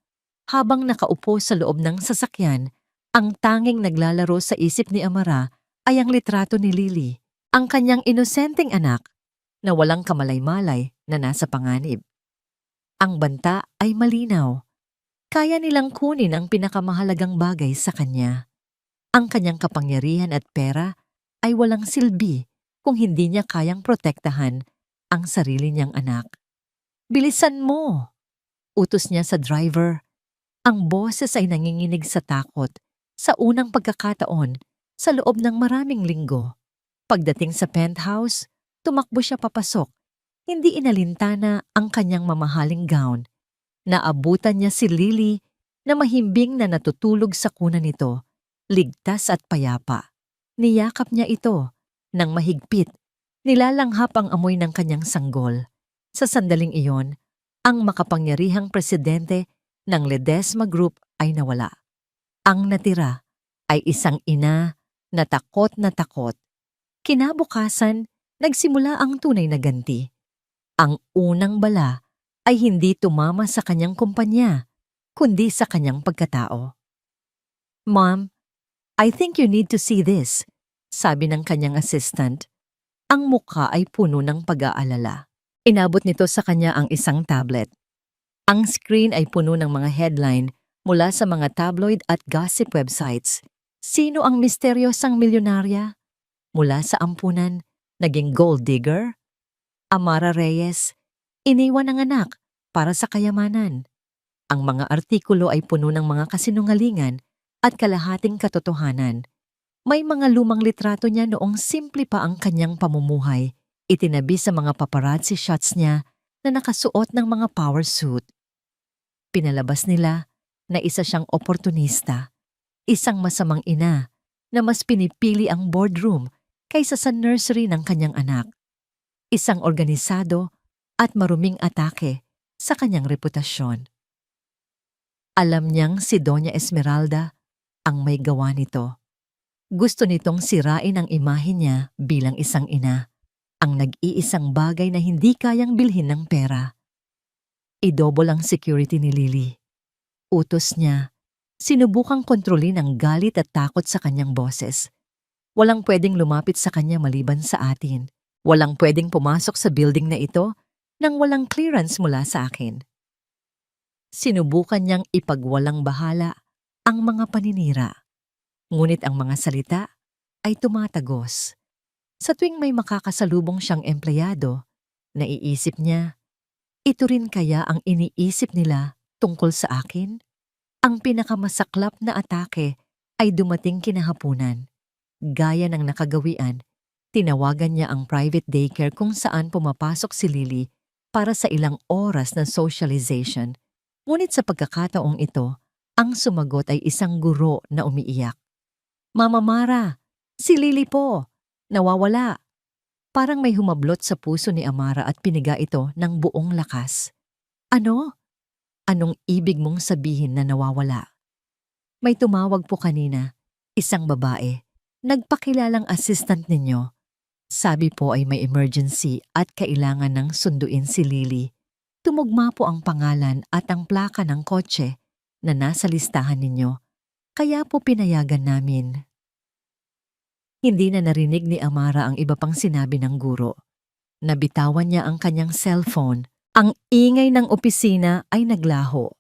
Habang nakaupo sa loob ng sasakyan, ang tanging naglalaro sa isip ni Amara ay ang litrato ni Lily, ang kanyang inosenteng anak na walang kamalay-malay na nasa panganib. Ang banta ay malinaw. Kaya nilang kunin ang pinakamahalagang bagay sa kanya. Ang kanyang kapangyarihan at pera ay walang silbi kung hindi niya kayang protektahan ang sarili niyang anak. Bilisan mo! Utos niya sa driver. Ang boses ay nanginginig sa takot sa unang pagkakataon sa loob ng maraming linggo. Pagdating sa penthouse, tumakbo siya papasok. Hindi inalintana ang kanyang mamahaling gown. Naabutan niya si Lily na mahimbing na natutulog sa kuna nito, ligtas at payapa. Niyakap niya ito nang mahigpit. Nilalanghap ang amoy ng kanyang sanggol. Sa sandaling iyon, ang makapangyarihang presidente ng Ledesma Group ay nawala. Ang natira ay isang ina na takot na takot. Kinabukasan, nagsimula ang tunay na ganti. Ang unang bala ay hindi tumama sa kanyang kumpanya, kundi sa kanyang pagkatao. "Mom, I think you need to see this," sabi ng kanyang assistant. Ang mukha ay puno ng pag-aalala. Inabot nito sa kanya ang isang tablet. Ang screen ay puno ng mga headline mula sa mga tabloid at gossip websites. Sino ang misteryosang milyonarya? Mula sa ampunan, naging gold digger? Amara Reyes, iniwan ng anak para sa kayamanan. Ang mga artikulo ay puno ng mga kasinungalingan at kalahating katotohanan. May mga lumang litrato niya noong simple pa ang kanyang pamumuhay, itinabi sa mga paparazzi shots niya na nakasuot ng mga power suit. Pinalabas nila na isa siyang oportunista, isang masamang ina na mas pinipili ang boardroom kaysa sa nursery ng kanyang anak. Isang organisado at maruming atake sa kanyang reputasyon. Alam niyang si Doña Esmeralda ang may gawa nito. Gusto nitong sirain ang imahe niya bilang isang ina, ang nag-iisang bagay na hindi kayang bilhin ng pera. Idobol ang security ni Lily. Utos niya, sinubukang kontrolin ang galit at takot sa kanyang boses. Walang pwedeng lumapit sa kanya maliban sa atin. Walang pwedeng pumasok sa building na ito nang walang clearance mula sa akin. Sinubukan niyang ipagwalang bahala ang mga paninira. Ngunit ang mga salita ay tumatagos. Sa tuwing may makakasalubong siyang empleyado, naiisip niya, ito rin kaya ang iniisip nila tungkol sa akin? Ang pinakamasaklap na atake ay dumating kinahapunan. Gaya ng nakagawian, tinawagan niya ang private daycare kung saan pumapasok si Lily para sa ilang oras na socialization. Ngunit sa pagkakataong ito, ang sumagot ay isang guro na umiiyak. "Mama Mara, si Lily po, nawawala." Parang may humablot sa puso ni Amara at piniga ito ng buong lakas. "Ano? Anong ibig mong sabihin na nawawala?" "May tumawag po kanina, isang babae. Nagpakilalang assistant ninyo. Sabi po ay may emergency at kailangan ng sunduin si Lily. Tumugma po ang pangalan at ang plaka ng kotse na nasa listahan ninyo. Kaya po pinayagan namin." Hindi na narinig ni Amara ang iba pang sinabi ng guro. Nabitawan niya ang kanyang cellphone. Ang ingay ng opisina ay naglaho.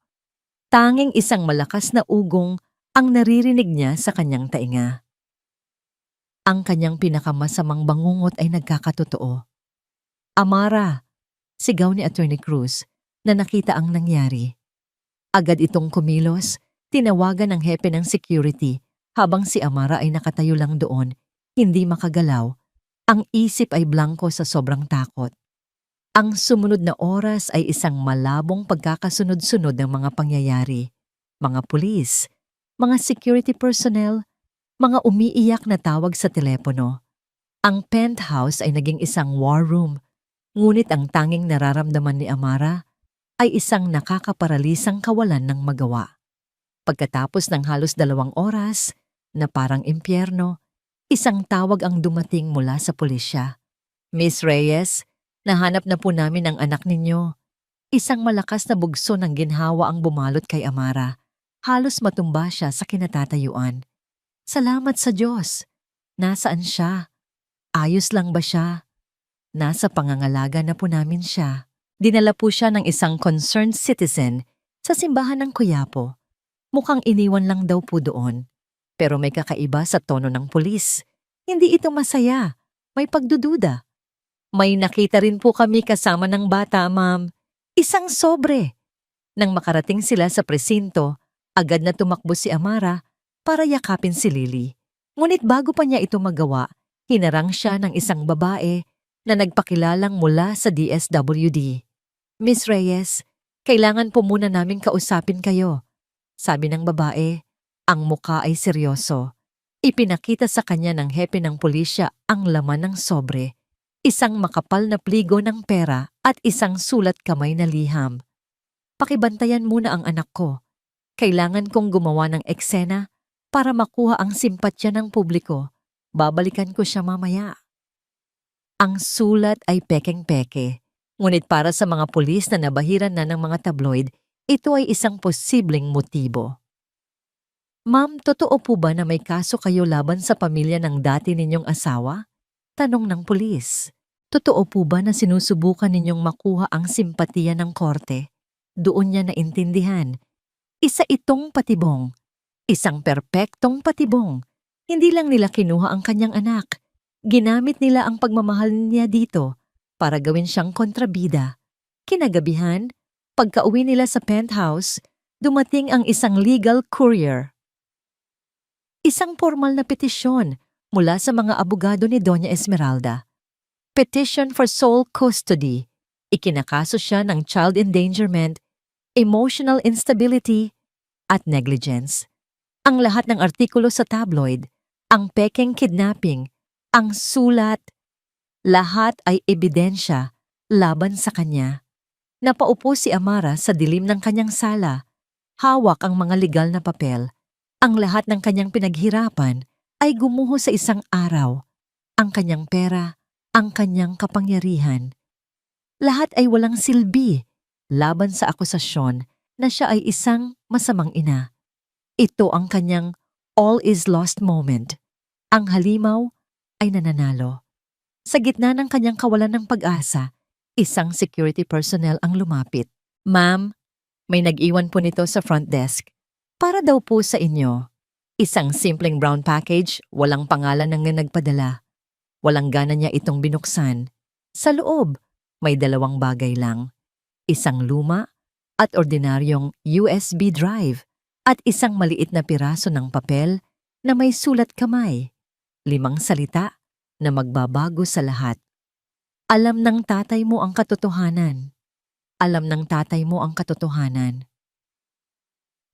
Tanging isang malakas na ugong ang naririnig niya sa kanyang tainga. Ang kanyang pinakamasamang bangungot ay nagkakatotoo. "Amara!" Sigaw ni Attorney Cruz na nakita ang nangyari. Agad itong kumilos, tinawagan ng hepe ng security Habang si Amara ay nakatayo lang doon, hindi makagalaw, ang isip ay blanko sa sobrang takot. Ang sumunod na oras ay isang malabong pagkakasunod-sunod ng mga pangyayari. Mga pulis, mga security personnel, mga umiiyak na tawag sa telepono. Ang penthouse ay naging isang war room, ngunit ang tanging nararamdaman ni Amara ay isang nakakaparalisang kawalan ng magawa. Pagkatapos ng halos 2 oras, na parang impyerno, isang tawag ang dumating mula sa pulisya. Miss Reyes, nahanap na po namin ang anak ninyo. Isang malakas na bugso ng ginhawa ang bumalot kay Amara. Halos matumba siya sa kinatatayuan. Salamat sa Diyos. Nasaan siya? Ayos lang ba siya? Nasa pangangalaga na po namin siya. Dinala po siya ng isang concerned citizen sa simbahan ng Quiapo. Mukhang iniwan lang daw po doon. Pero may kakaiba sa tono ng pulis. Hindi ito masaya. May pagdududa. May nakita rin po kami kasama ng bata, ma'am. Isang sobre. Nang makarating sila sa presinto, agad na tumakbo si Amara para yakapin si Lily. Ngunit bago pa niya ito magawa, hinarang siya ng isang babae na nagpakilalang mula sa DSWD. Miss Reyes, kailangan po muna naming kausapin kayo. Sabi ng babae, ang muka ay seryoso. Ipinakita sa kanya ng hepe ng pulisya ang laman ng sobre, isang makapal na pligo ng pera at isang sulat kamay na liham. Pakibantayan muna ang anak ko. Kailangan kong gumawa ng eksena para makuha ang simpatya ng publiko. Babalikan ko siya mamaya. Ang sulat ay pekeng-peke, ngunit para sa mga pulis na nabahiran na ng mga tabloid, ito ay isang posibleng motibo. Ma'am, totoo po ba na may kaso kayo laban sa pamilya ng dati ninyong asawa? Tanong ng pulis. Totoo po ba na sinusubukan ninyong makuha ang simpatiya ng korte? Doon niya naintindihan. Isa itong patibong. Isang perpektong patibong. Hindi lang nila kinuha ang kanyang anak. Ginamit nila ang pagmamahal niya dito para gawin siyang kontrabida. Kinagabihan, pagka-uwi nila sa penthouse, dumating ang isang legal courier. Isang formal na petisyon mula sa mga abogado ni Doña Esmeralda. Petition for sole custody. Ikinakaso siya ng child endangerment, emotional instability, at negligence. Ang lahat ng artikulo sa tabloid, ang pekeng kidnapping, ang sulat, lahat ay ebidensya laban sa kanya. Napaupo si Amara sa dilim ng kanyang sala. Hawak ang mga legal na papel. Ang lahat ng kanyang pinaghirapan ay gumuho sa isang araw. Ang kanyang pera, ang kanyang kapangyarihan. Lahat ay walang silbi laban sa akusasyon na siya ay isang masamang ina. Ito ang kanyang all is lost moment. Ang halimaw ay nananalo. Sa gitna ng kanyang kawalan ng pag-asa, isang security personnel ang lumapit. Ma'am, may nag-iwan po nito sa front desk. Para daw po sa inyo. Isang simpleng brown package, walang pangalan ng nagpadala. Walang gana niya itong binuksan. Sa loob, may 2 bagay lang. Isang luma at ordinaryong USB drive at isang maliit na piraso ng papel na may sulat kamay. 5 salita na magbabago sa lahat. Alam ng tatay mo ang katotohanan. Alam ng tatay mo ang katotohanan.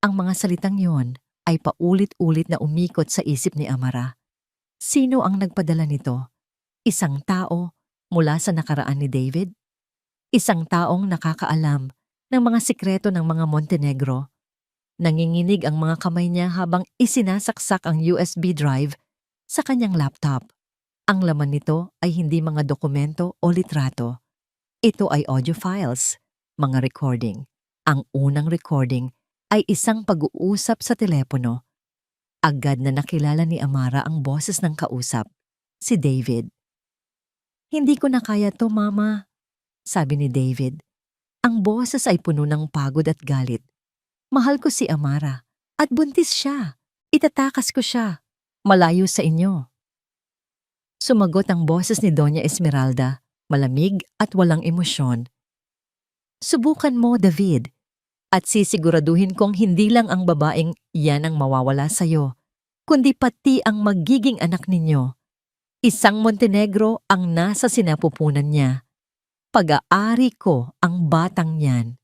Ang mga salitang yon ay paulit-ulit na umikot sa isip ni Amara. Sino ang nagpadala nito? Isang tao mula sa nakaraan ni David? Isang taong nakakaalam ng mga sikreto ng mga Montenegro. Nanginginig ang mga kamay niya habang isinasaksak ang USB drive sa kanyang laptop. Ang laman nito ay hindi mga dokumento o litrato. Ito ay audio files, mga recording. Ang unang recording ay isang pag-uusap sa telepono. Agad na nakilala ni Amara ang boses ng kausap, si David. Hindi ko na kaya to, Mama, sabi ni David. Ang boses ay puno ng pagod at galit. Mahal ko si Amara at buntis siya. Itatakas ko siya. Malayo sa inyo. Sumagot ang boses ni Doña Esmeralda, malamig at walang emosyon. Subukan mo, David. At sisiguraduhin kong hindi lang ang babaeng yan ang mawawala sa'yo, kundi pati ang magiging anak ninyo. Isang Montenegro ang nasa sinapupunan niya. Pag-aari ko ang batang yan.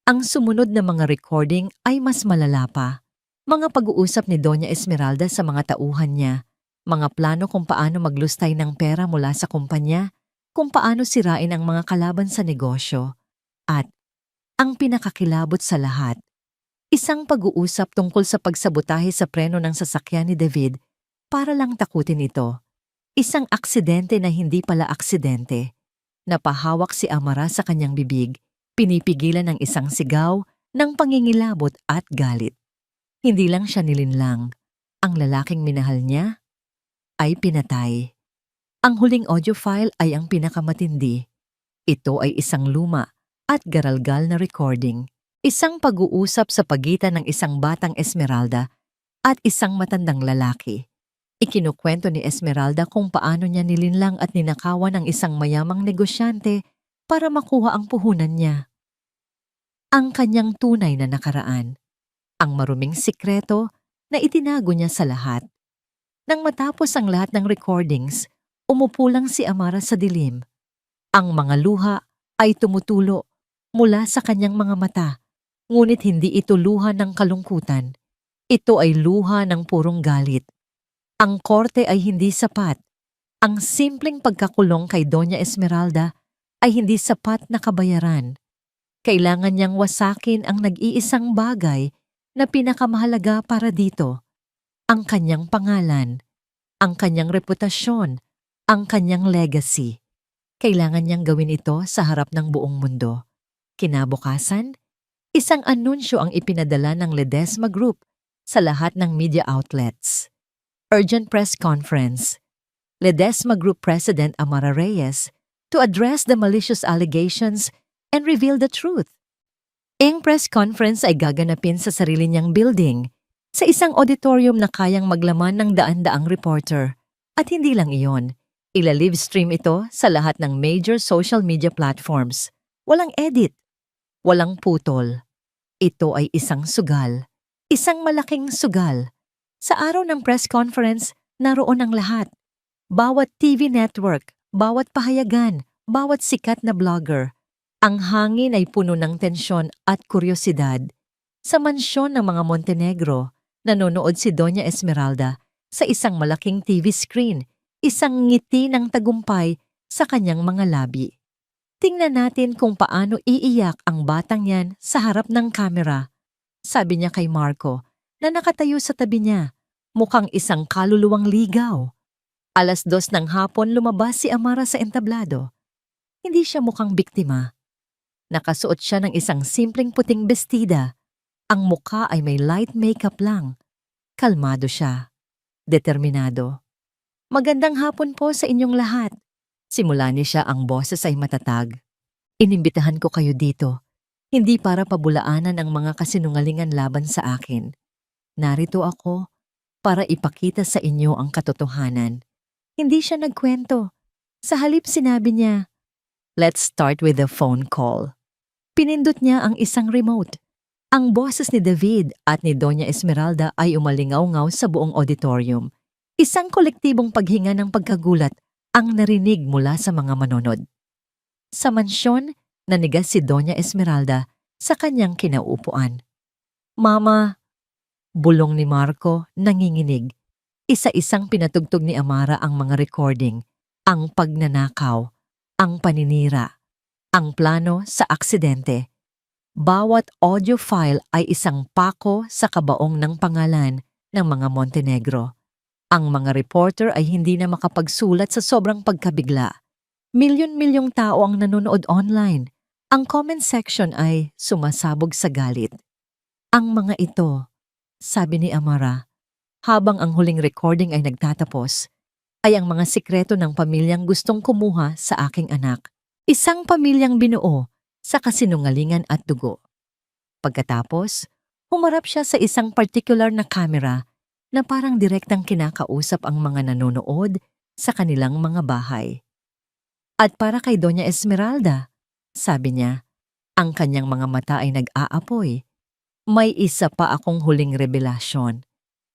Ang sumunod na mga recording ay mas malala pa. Mga pag-uusap ni Doña Esmeralda sa mga tauhan niya, mga plano kung paano maglustay ng pera mula sa kumpanya, kung paano sirain ang mga kalaban sa negosyo, at ang pinakakilabot sa lahat, isang pag-uusap tungkol sa pagsabotahe sa preno ng sasakyan ni David para lang takutin ito. Isang aksidente na hindi pala aksidente. Napahawak si Amara sa kanyang bibig, pinipigilan ng isang sigaw ng pangingilabot at galit. Hindi lang siya nilinlang. Ang lalaking minahal niya ay pinatay. Ang huling audio file ay ang pinakamatindi. Ito ay isang luma at garalgal na recording. Isang pag-uusap sa pagitan ng isang batang Esmeralda at isang matandang lalaki. Ikinukwento ni Esmeralda kung paano niya nilinlang at ninakawan ang isang mayamang negosyante para makuha ang puhunan niya. Ang kanyang tunay na nakaraan. Ang maruming sikreto na itinago niya sa lahat. Nang matapos ang lahat ng recordings, umupo lang si Amara sa dilim. Ang mga luha ay tumutulo mula sa kanyang mga mata, ngunit hindi ito luha ng kalungkutan. Ito ay luha ng purong galit. Ang korte ay hindi sapat. Ang simpleng pagkakulong kay Doña Esmeralda ay hindi sapat na kabayaran. Kailangan niyang wasakin ang nag-iisang bagay na pinakamahalaga para dito. Ang kanyang pangalan, ang kanyang reputasyon, ang kanyang legacy. Kailangan niyang gawin ito sa harap ng buong mundo. Kinabukasan, isang anunsyo ang ipinadala ng Ledesma Group sa lahat ng media outlets. Urgent press conference. Ledesma Group President Amara Reyes to address the malicious allegations and reveal the truth. Ang press conference ay gaganapin sa sarili niyang building, sa isang auditorium na kayang maglaman ng daan-daang reporter. At hindi lang iyon, ila-live stream ito sa lahat ng major social media platforms. Walang edit, walang putol. Ito ay isang sugal, isang malaking sugal. Sa araw ng press conference, naroon ang lahat. Bawat TV network, bawat pahayagan, bawat sikat na blogger. Ang hangin ay puno ng tensyon at kuryosidad. Sa mansyon ng mga Montenegro, nanonood si Doña Esmeralda sa isang malaking TV screen, isang ngiti ng tagumpay sa kanyang mga labi. Tingnan natin kung paano iiyak ang batang yan sa harap ng kamera. Sabi niya kay Marco, na nakatayo sa tabi niya, mukhang isang kaluluwang ligaw. 2:00 ng hapon lumabas si Amara sa entablado. Hindi siya mukhang biktima. Nakasuot siya ng isang simpleng puting bestida. Ang mukha ay may light makeup lang. Kalmado siya. Determinado. Magandang hapon po sa inyong lahat. Simula ni siya, ang boses ay matatag. Inimbitahan ko kayo dito, hindi para pabulaanan ang mga kasinungalingan laban sa akin. Narito ako para ipakita sa inyo ang katotohanan. Hindi siya nagkwento. Sa halip sinabi niya, "Let's start with a phone call." Pinindot niya ang isang remote. Ang boses ni David at ni Doña Esmeralda ay umalingaw-ngaw sa buong auditorium. Isang kolektibong paghinga ng pagkagulat ang narinig mula sa mga manonod. Sa mansyon, nanigas si Doña Esmeralda sa kanyang kinauupuan. "Mama," bulong ni Marco, nanginginig. Isa-isang pinatugtog ni Amara ang mga recording, ang pagnanakaw, ang paninira, ang plano sa aksidente. Bawat audio file ay isang pako sa kabaong ng pangalan ng mga Montenegro. Ang mga reporter ay hindi na makapagsulat sa sobrang pagkabigla. Milyon-milyong tao ang nanonood online. Ang comment section ay sumasabog sa galit. "Ang mga ito," sabi ni Amara, habang ang huling recording ay nagtatapos, "ay ang mga sikreto ng pamilyang gustong kumuha sa aking anak. Isang pamilyang binuo sa kasinungalingan at dugo." Pagkatapos, humarap siya sa isang particular na camera na parang direktang kinakausap ang mga nanonood sa kanilang mga bahay. "At para kay Doña Esmeralda," sabi niya, ang kanyang mga mata ay nag-aapoy. "May isa pa akong huling revelasyon.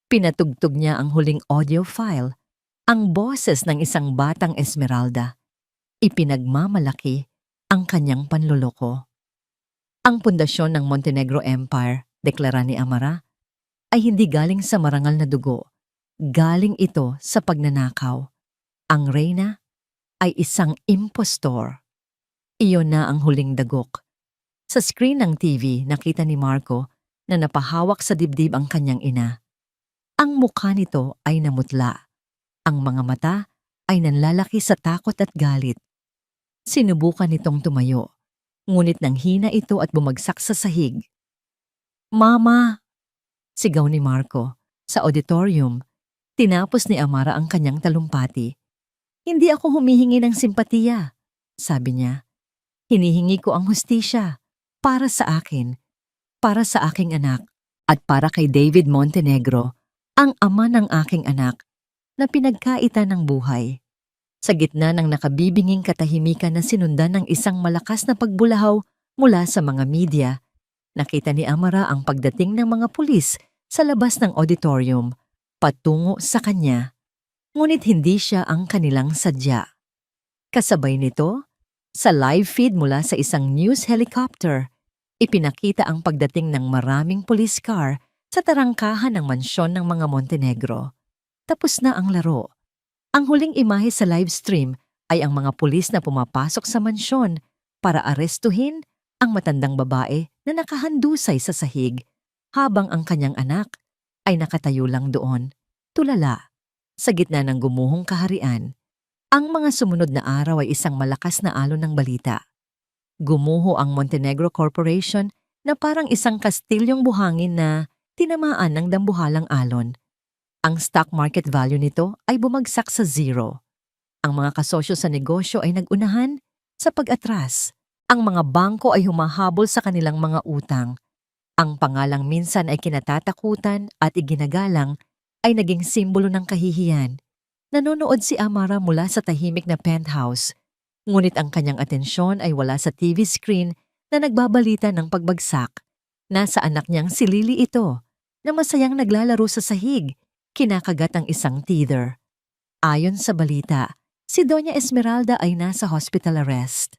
Pinatugtog niya ang huling audio file, ang boses ng isang batang Esmeralda. Ipinagmamalaki ang kanyang panloloko. Ang pundasyon ng Montenegro Empire, deklara ni Amara, ay hindi galing sa marangal na dugo. Galing ito sa pagnanakaw. Ang reyna ay isang impostor. Iyon na ang huling dagok. Sa screen ng TV, nakita ni Marco na napahawak sa dibdib ang kanyang ina. Ang mukha nito ay namutla. Ang mga mata ay nanlalaki sa takot at galit. Sinubukan nitong tumayo, ngunit nanghina ito at bumagsak sa sahig. "Mama!" sigaw ni Marco. Sa auditorium, tinapos ni Amara ang kanyang talumpati. "Hindi ako humihingi ng simpatiya," sabi niya. "Hinihingi ko ang hustisya para sa akin, para sa aking anak, at para kay David Montenegro, ang ama ng aking anak, na pinagkaitan ng buhay." Sa gitna ng nakabibinging katahimikan na sinundan ng isang malakas na pagbulahaw mula sa mga media, nakita ni Amara ang pagdating ng mga pulis sa labas ng auditorium, patungo sa kanya. Ngunit hindi siya ang kanilang sadya. Kasabay nito, sa live feed mula sa isang news helicopter, ipinakita ang pagdating ng maraming police car sa tarangkahan ng mansyon ng mga Montenegro. Tapos na ang laro. Ang huling imahe sa live stream ay ang mga pulis na pumapasok sa mansyon para arestuhin ang matandang babae na nakahandusay sa sahig, habang ang kanyang anak ay nakatayo lang doon, tulala, sa gitna ng gumuhong kaharian. Ang mga sumunod na araw ay isang malakas na alon ng balita. Gumuho ang Montenegro Corporation na parang isang kastilyong buhangin na tinamaan ng dambuhalang alon. Ang stock market value nito ay bumagsak sa zero. Ang mga kasosyo sa negosyo ay nagunahan sa pag-atras. Ang mga bangko ay humahabol sa kanilang mga utang. Ang pangalang minsan ay kinatatakutan at iginagalang ay naging simbolo ng kahihiyan. Nanonood si Amara mula sa tahimik na penthouse, ngunit ang kanyang atensyon ay wala sa TV screen na nagbabalita ng pagbagsak. Nasa anak niyang si Lily ito, na masayang naglalaro sa sahig, kinakagat ang isang teether. Ayon sa balita, si Doña Esmeralda ay nasa hospital arrest.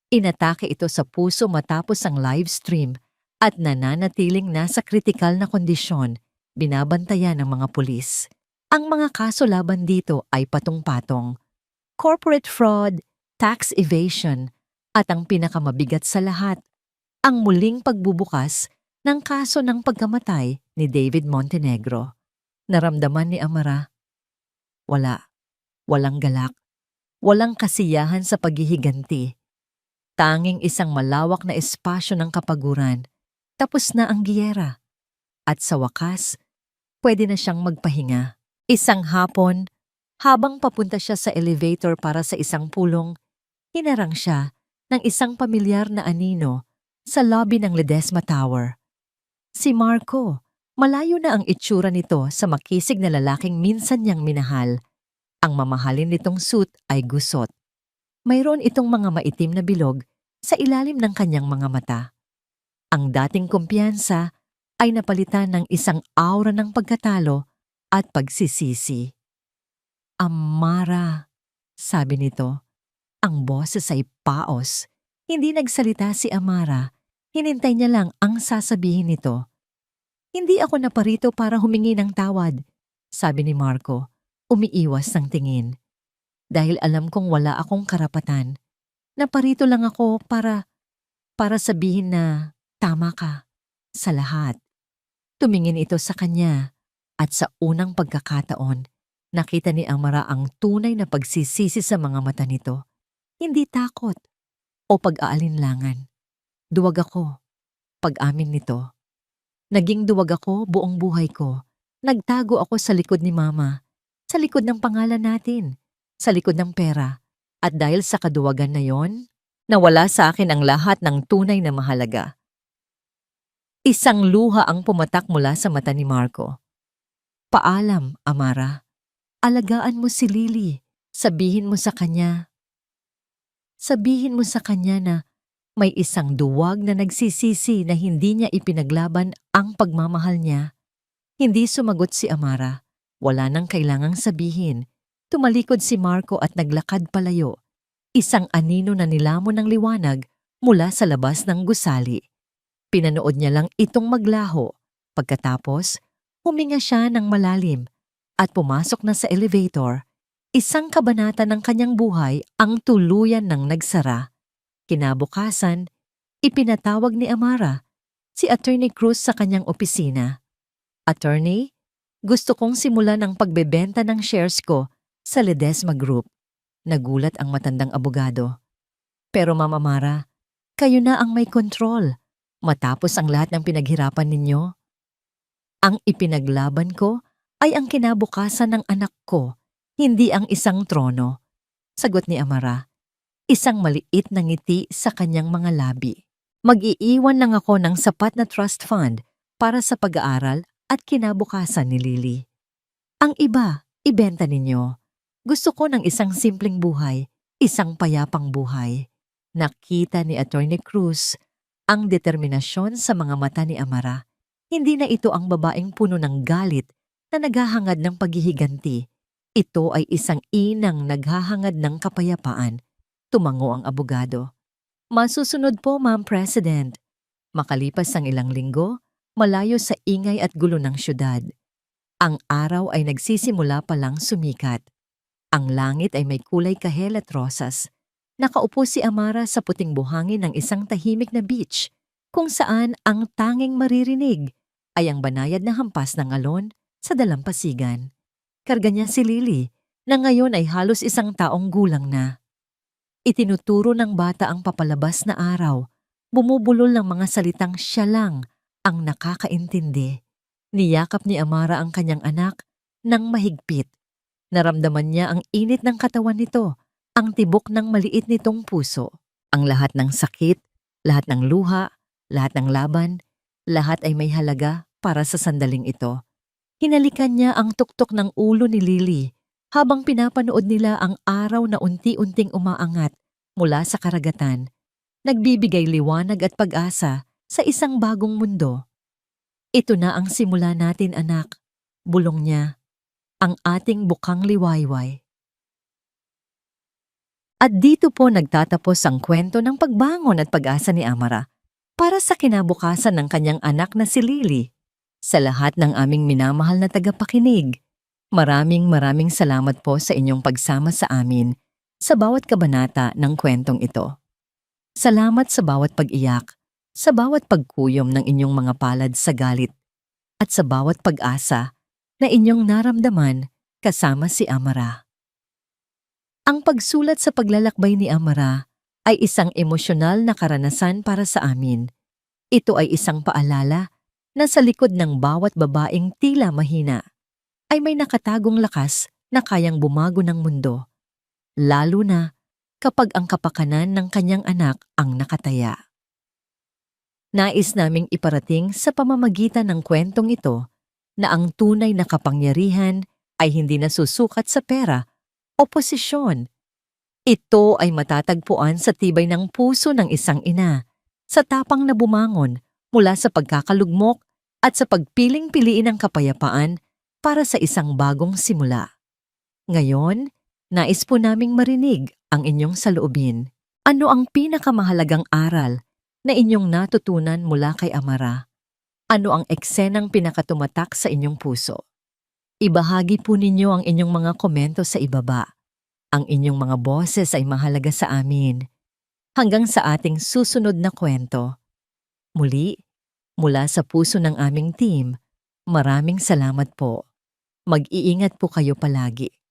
Inatake ito sa puso matapos ang live stream at nananatiling nasa kritikal na kondisyon, binabantayan ng mga pulis. Ang mga kaso laban dito ay patong-patong: corporate fraud, tax evasion, at ang pinakamabigat sa lahat, ang muling pagbubukas ng kaso ng pagkamatay ni David Montenegro. Naramdaman ni Amara, walang galak, walang kasiyahan sa paghihiganti. Tanging isang malawak na espasyo ng kapaguran. Tapos na ang giyera. At sa wakas, pwede na siyang magpahinga. Isang hapon, habang papunta siya sa elevator para sa isang pulong, hinarang siya ng isang pamilyar na anino sa lobby ng Ledesma Tower. Si Marco. Malayo na ang itsura nito sa makisig na lalaking minsan niyang minahal. Ang mamahalin nitong suit ay gusot. Mayroon itong mga maitim na bilog sa ilalim ng kanyang mga mata. Ang dating kumpiyansa ay napalitan ng isang aura ng pagkatalo at pagsisisi. "Amara," sabi nito. Ang boses ay paos. Hindi nagsalita si Amara. Hinintay niya lang ang sasabihin nito. "Hindi ako naparito para humingi ng tawad," sabi ni Marco, umiiwas ng tingin. "Dahil alam kong wala akong karapatan. Naparito lang ako para sabihin na tama ka sa lahat." Tumingin ito sa kanya at sa unang pagkakataon, nakita ni Amara ang tunay na pagsisisi sa mga mata nito. Hindi takot o pag-aalinlangan. "Duwag ako," pag-amin nito. "Naging duwag ako buong buhay ko. Nagtago ako sa likod ni Mama, sa likod ng pangalan natin, sa likod ng pera. At dahil sa kaduwagan na yon, nawala sa akin ang lahat ng tunay na mahalaga." Isang luha ang pumatak mula sa mata ni Marco. "Paalam, Amara. Alagaan mo si Lily. Sabihin mo sa kanya na may isang duwag na nagsisisi na hindi niya ipinaglaban ang pagmamahal niya. Hindi sumagot si Amara. Wala nang kailangang sabihin. Tumalikod si Marco at naglakad palayo. Isang anino na nilamon ng liwanag mula sa labas ng gusali. Pinanood niya lang itong maglaho. Pagkatapos, huminga siya ng malalim at pumasok na sa elevator. Isang kabanata ng kanyang buhay ang tuluyan ng nagsara. Kinabukasan, ipinatawag ni Amara si Attorney Cruz sa kanyang opisina. Attorney, gusto kong simulan ang pagbebenta ng shares ko sa Ledesma Group. Nagulat ang matandang abogado. Pero Ma'am Amara, kayo na ang may kontrol. Matapos ang lahat ng pinaghirapan ninyo, ang ipinaglaban ko ay ang kinabukasan ng anak ko, hindi ang isang trono. Sagot ni Amara, isang maliit na ngiti sa kanyang mga labi. Mag-iiwan lang ako ng sapat na trust fund para sa pag-aaral at kinabukasan ni Lily. Ang iba, ibenta ninyo. Gusto ko ng isang simpleng buhay, isang payapang buhay. Nakita ni Attorney Cruz ang determinasyon sa mga mata ni Amara. Hindi na ito ang babaeng puno ng galit na naghahangad ng paghihiganti. Ito ay isang inang naghahangad ng kapayapaan. Tumango ang abogado. Masusunod po, Ma'am President. Makalipas ang ilang linggo, malayo sa ingay at gulo ng syudad. Ang araw ay nagsisimula palang sumikat. Ang langit ay may kulay kahel at rosas. Nakaupo si Amara sa puting buhangin ng isang tahimik na beach, kung saan ang tanging maririnig ay ang banayad na hampas ng alon sa dalampasigan. Karga niya si Lily, na ngayon ay halos isang taong gulang na. Itinuturo ng bata ang papalabas na araw, bumubulol ng mga salitang siya lang ang nakakaintindi. Niyakap ni Amara ang kanyang anak nang mahigpit. Naramdaman niya ang init ng katawan nito, ang tibok ng maliit nitong puso. Ang lahat ng sakit, lahat ng luha, lahat ng laban, lahat ay may halaga para sa sandaling ito. Hinalikan niya ang tuktok ng ulo ni Lily habang pinapanood nila ang araw na unti-unting umaangat mula sa karagatan, nagbibigay liwanag at pag-asa sa isang bagong mundo. Ito na ang simula natin, anak, bulong niya, ang ating bukang liwayway. At dito po nagtatapos ang kwento ng pagbangon at pag-asa ni Amara para sa kinabukasan ng kanyang anak na si Lily. Sa lahat ng aming minamahal na tagapakinig, maraming salamat po sa inyong pagsama sa amin sa bawat kabanata ng kwentong ito. Salamat sa bawat pag-iyak, sa bawat pagkuyom ng inyong mga palad sa galit, at sa bawat pag-asa na inyong naramdaman kasama si Amara. Ang pagsulat sa paglalakbay ni Amara ay isang emosyonal na karanasan para sa amin. Ito ay isang paalala na sa likod ng bawat babaeng tila mahina ay may nakatagong lakas na kayang bumago ng mundo, lalo na kapag ang kapakanan ng kanyang anak ang nakataya. Nais naming iparating sa pamamagitan ng kwentong ito na ang tunay na kapangyarihan ay hindi nasusukat sa pera o posisyon. Ito ay matatagpuan sa tibay ng puso ng isang ina, sa tapang na bumangon mula sa pagkakalugmok at sa pagpiling-piliin ng kapayapaan para sa isang bagong simula. Ngayon, nais po naming marinig ang inyong saloobin. Ano ang pinakamahalagang aral na inyong natutunan mula kay Amara? Ano ang eksenang pinakatumatak sa inyong puso? Ibahagi po ninyo ang inyong mga komento sa ibaba. Ang inyong mga boses ay mahalaga sa amin. Hanggang sa ating susunod na kwento. Muli, mula sa puso ng aming team, maraming salamat po. Mag-iingat po kayo palagi.